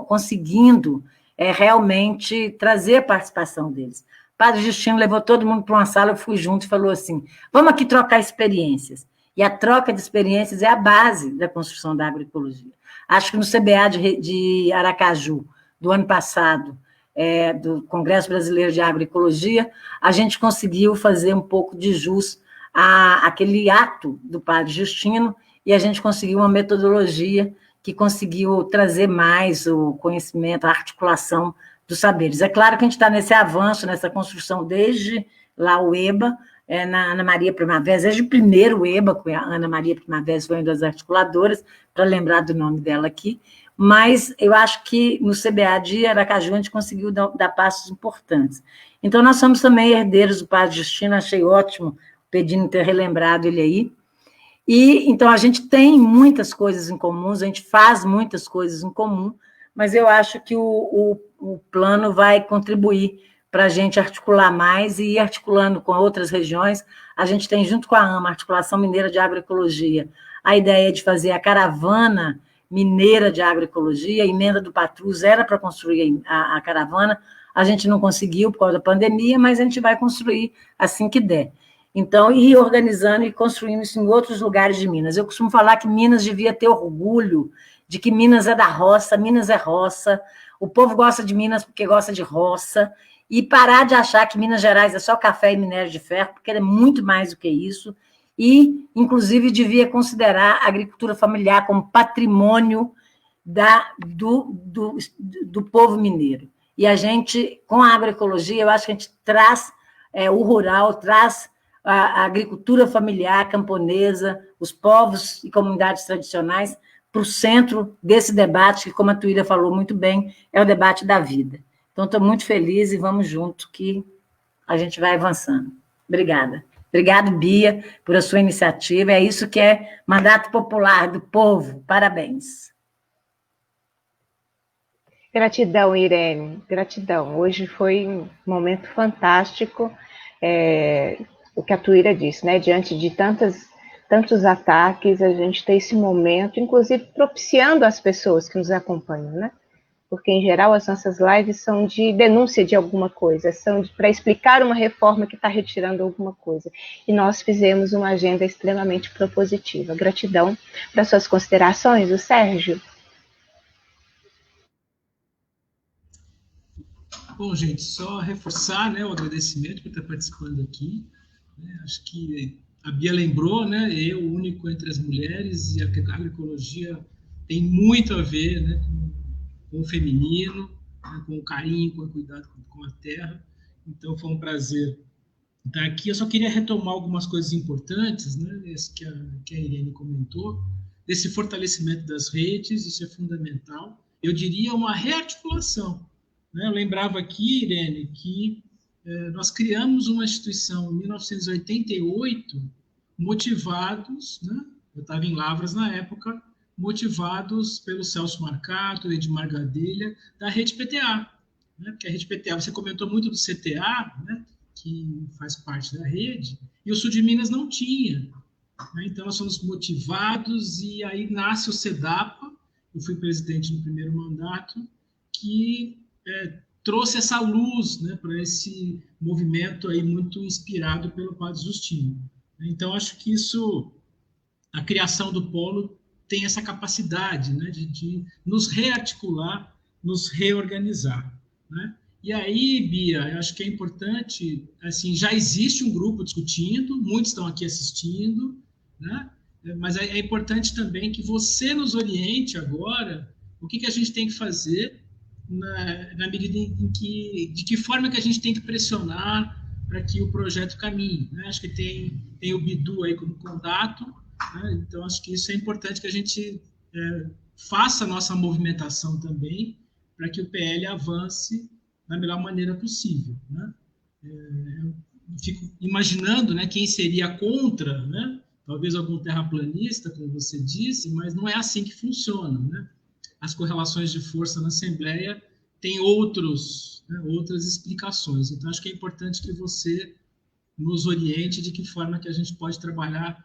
conseguindo realmente trazer a participação deles. Padre Justino levou todo mundo para uma sala, eu fui junto e falou assim, vamos aqui trocar experiências. E a troca de experiências é a base da construção da agroecologia. Acho que no CBA de Aracaju, do ano passado, do Congresso Brasileiro de Agroecologia, a gente conseguiu fazer um pouco de jus àquele ato do Padre Justino, e a gente conseguiu uma metodologia que conseguiu trazer mais o conhecimento, a articulação dos saberes. É claro que a gente está nesse avanço, nessa construção, desde lá o EBA, na Ana Maria Primavera, desde o primeiro EBA, com a Ana Maria Primavera, foi uma das articuladoras, para lembrar do nome dela aqui, mas eu acho que no CBA de Aracaju a gente conseguiu dar passos importantes. Então, nós somos também herdeiros do Padre Justino, achei ótimo o Pedini ter relembrado ele aí, e então a gente tem muitas coisas em comum, a gente faz muitas coisas em comum, mas eu acho que o plano vai contribuir para a gente articular mais e ir articulando com outras regiões. A gente tem, junto com a AMA, Articulação Mineira de Agroecologia, a ideia de fazer a caravana mineira de agroecologia, a emenda do Patrus era para construir a caravana, a gente não conseguiu por causa da pandemia, mas a gente vai construir assim que der. Então, ir organizando e construindo isso em outros lugares de Minas. Eu costumo falar que Minas devia ter orgulho de que Minas é da roça, Minas é roça, o povo gosta de Minas porque gosta de roça, e parar de achar que Minas Gerais é só café e minério de ferro, porque é muito mais do que isso, e, inclusive, devia considerar a agricultura familiar como patrimônio do povo mineiro. E a gente, com a agroecologia, eu acho que a gente traz o rural, traz a agricultura familiar camponesa, os povos e comunidades tradicionais para o centro desse debate, que, como a Tuíra falou muito bem, é o debate da vida. Então, estou muito feliz e vamos junto, que a gente vai avançando. Obrigada. Obrigado, Bia, por a sua iniciativa. É isso que é mandato popular do povo. Parabéns. Gratidão, Irene, gratidão. Hoje foi um momento fantástico, o que a Tuíra disse, né? Diante de tantos ataques, a gente tem esse momento, inclusive propiciando as pessoas que nos acompanham, né? Porque, em geral, as nossas lives são de denúncia de alguma coisa, são para explicar uma reforma que está retirando alguma coisa. E nós fizemos uma agenda extremamente propositiva. Gratidão para suas considerações, o Sérgio. Bom, gente, só reforçar, né, o agradecimento por estar participando aqui. Né, acho que a Bia lembrou, né, eu, único entre as mulheres, e a agroecologia tem muito a ver, né, com o feminino, né, com o carinho, com o cuidado com a terra. Então, foi um prazer estar aqui. Eu só queria retomar algumas coisas importantes, né, que a Irene comentou, desse fortalecimento das redes, isso é fundamental. Eu diria uma rearticulação. Né? Eu lembrava aqui, Irene, que nós criamos uma instituição em 1988, motivados, né? Eu estava em Lavras na época, motivados pelo Celso Marcato, Edmar Gadelha, da Rede PTA. Né? Porque a Rede PTA, você comentou muito do CTA, né? Que faz parte da rede, e o Sul de Minas não tinha. Né? Então, nós somos motivados, e aí nasce o CEDAPA, eu fui presidente no primeiro mandato, que trouxe essa luz, né, para esse movimento aí muito inspirado pelo Padre Justino. Então, acho que a criação do polo tem essa capacidade, né, de nos rearticular, nos reorganizar. Né? E aí, Bia, eu acho que é importante, assim, já existe um grupo discutindo, muitos estão aqui assistindo, né? Mas é importante também que você nos oriente agora o que a gente tem que fazer na medida em de que forma que a gente tem que pressionar para que o projeto caminhe. Né? Acho que tem o Bidu aí como contato, né? Então acho que isso é importante que a gente faça a nossa movimentação também para que o PL avance da melhor maneira possível. Né? Eu fico imaginando, né, quem seria contra, né? Talvez algum terraplanista, como você disse, mas não é assim que funciona, né? As correlações de força na Assembleia têm outras explicações. Então, acho que é importante que você nos oriente de que forma que a gente pode trabalhar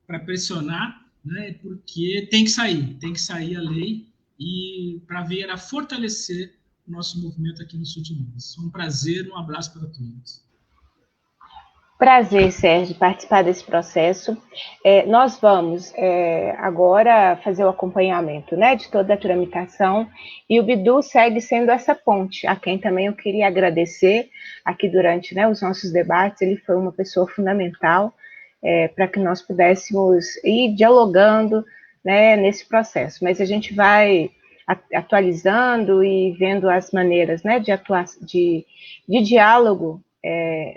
para pressionar, né, porque tem que sair a lei, e para ver a fortalecer o nosso movimento aqui no Sul de Minas. Foi um prazer, um abraço para todos. Prazer, Sérgio, participar desse processo. Nós vamos agora fazer o acompanhamento, né, de toda a tramitação, e o Bidu segue sendo essa ponte, a quem também eu queria agradecer aqui durante, né, os nossos debates. Ele foi uma pessoa fundamental para que nós pudéssemos ir dialogando, né, nesse processo. Mas a gente vai atualizando e vendo as maneiras, né, de diálogo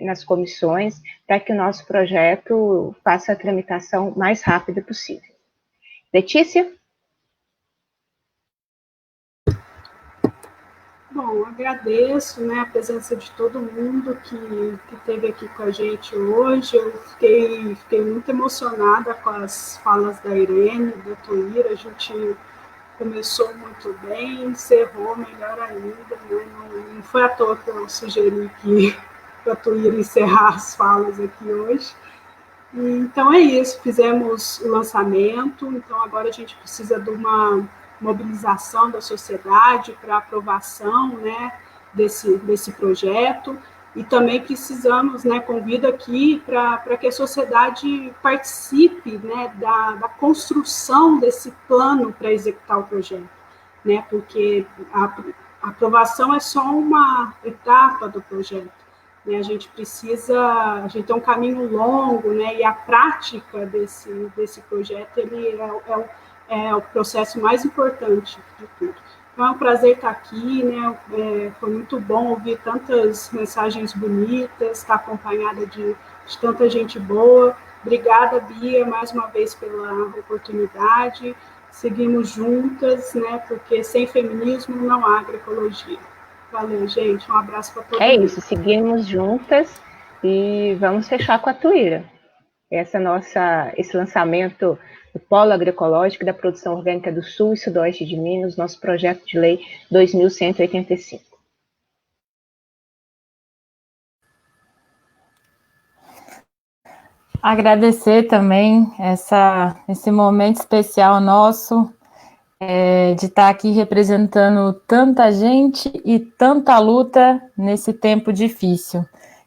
nas comissões, para que o nosso projeto faça a tramitação mais rápida possível. Letícia? Bom, agradeço, né, a presença de todo mundo que esteve aqui com a gente hoje. Eu fiquei muito emocionada com as falas da Irene, da Tuíra. A gente começou muito bem, encerrou melhor ainda, né? Não foi à toa que eu sugeri que a Tuíra encerrar as falas aqui hoje. Então é isso, fizemos o lançamento, então agora a gente precisa de uma mobilização da sociedade para aprovação, né, desse projeto, e também precisamos, né, convido aqui para que a sociedade participe, né, da construção desse plano para executar o projeto, né, porque a aprovação é só uma etapa do projeto. A gente tem um caminho longo, né, e a prática desse projeto ele é o processo mais importante de tudo. Então, é um prazer estar aqui, né, foi muito bom ouvir tantas mensagens bonitas, estar acompanhada de tanta gente boa. Obrigada, Bia, mais uma vez pela oportunidade. Seguimos juntas, né, porque sem feminismo não há agroecologia. Valeu, gente. Um abraço para todo mundo. É isso, seguimos juntas e vamos fechar com a Tuíra. Esse lançamento do Polo Agroecológico e da Produção Orgânica do Sul e Sudoeste de Minas, nosso projeto de lei 2185. Agradecer também esse momento especial nosso, de estar aqui representando tanta gente e tanta luta nesse tempo difícil.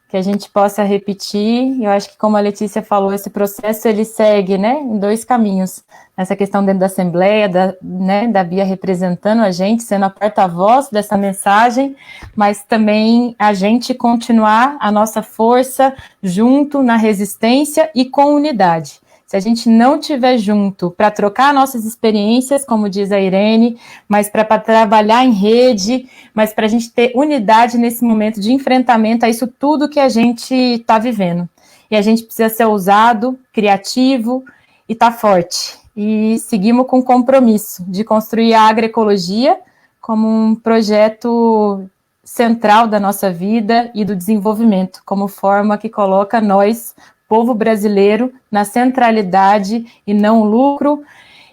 Que a gente possa repetir, eu acho que como a Letícia falou, esse processo ele segue, né, em dois caminhos, essa questão dentro da Assembleia, da Bia representando a gente, sendo a porta-voz dessa mensagem, mas também a gente continuar a nossa força junto na resistência e com unidade. Se a gente não estiver junto para trocar nossas experiências, como diz a Irene, mas para trabalhar em rede, mas para a gente ter unidade nesse momento de enfrentamento a isso tudo que a gente está vivendo. E a gente precisa ser ousado, criativo e estar forte. E seguimos com o compromisso de construir a agroecologia como um projeto central da nossa vida e do desenvolvimento, como forma que coloca nós, povo brasileiro, na centralidade e não lucro,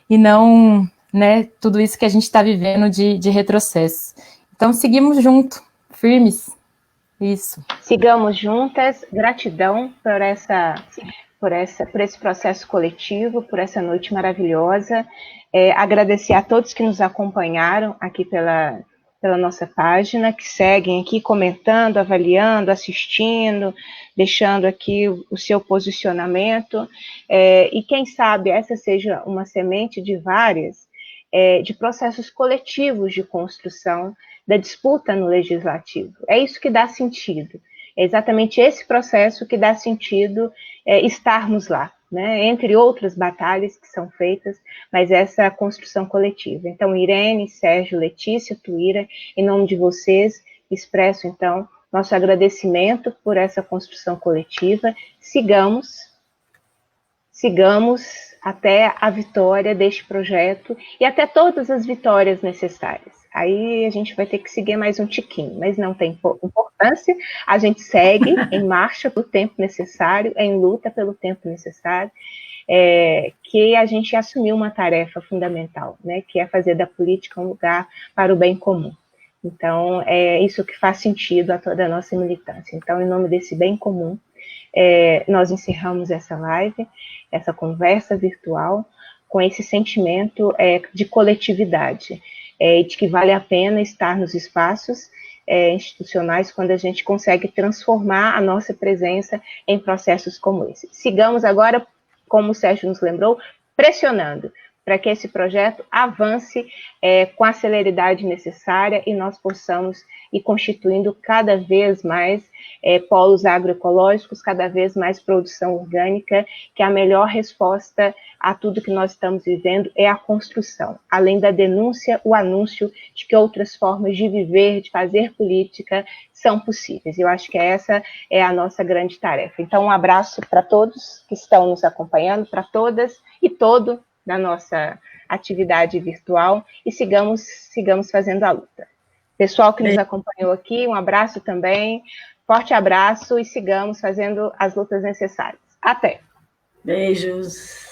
e não, né, tudo isso que a gente está vivendo de retrocesso. Então, seguimos juntos, firmes. Isso. Sigamos juntas. Gratidão por esse processo coletivo, por essa noite maravilhosa. Agradecer a todos que nos acompanharam aqui pela nossa página, que seguem aqui comentando, avaliando, assistindo, deixando aqui o seu posicionamento, e quem sabe essa seja uma semente de várias, de processos coletivos de construção da disputa no legislativo. É isso que dá sentido, é exatamente esse processo que dá sentido estarmos lá, né? Entre outras batalhas que são feitas, mas essa construção coletiva. Então, Irene, Sérgio, Letícia, Tuíra, em nome de vocês, expresso, então, nosso agradecimento por essa construção coletiva. Sigamos até a vitória deste projeto e até todas as vitórias necessárias. Aí a gente vai ter que seguir mais um tiquinho, mas não tem importância, a gente segue em marcha pelo tempo necessário, em luta pelo tempo necessário, que a gente assumiu uma tarefa fundamental, né, que é fazer da política um lugar para o bem comum. Então, é isso que faz sentido a toda a nossa militância. Então, em nome desse bem comum, nós encerramos essa live, essa conversa virtual, com esse sentimento de coletividade, de que vale a pena estar nos espaços institucionais quando a gente consegue transformar a nossa presença em processos como esse. Sigamos agora, como o Sérgio nos lembrou, pressionando para que esse projeto avance com a celeridade necessária e nós possamos ir constituindo cada vez mais polos agroecológicos, cada vez mais produção orgânica, que a melhor resposta a tudo que nós estamos vivendo é a construção. Além da denúncia, o anúncio de que outras formas de viver, de fazer política, são possíveis. Eu acho que essa é a nossa grande tarefa. Então, um abraço para todos que estão nos acompanhando, para todas e todo da nossa atividade virtual, e sigamos fazendo a luta. Pessoal que nos acompanhou aqui, um abraço também, forte abraço, e sigamos fazendo as lutas necessárias. Até! Beijos!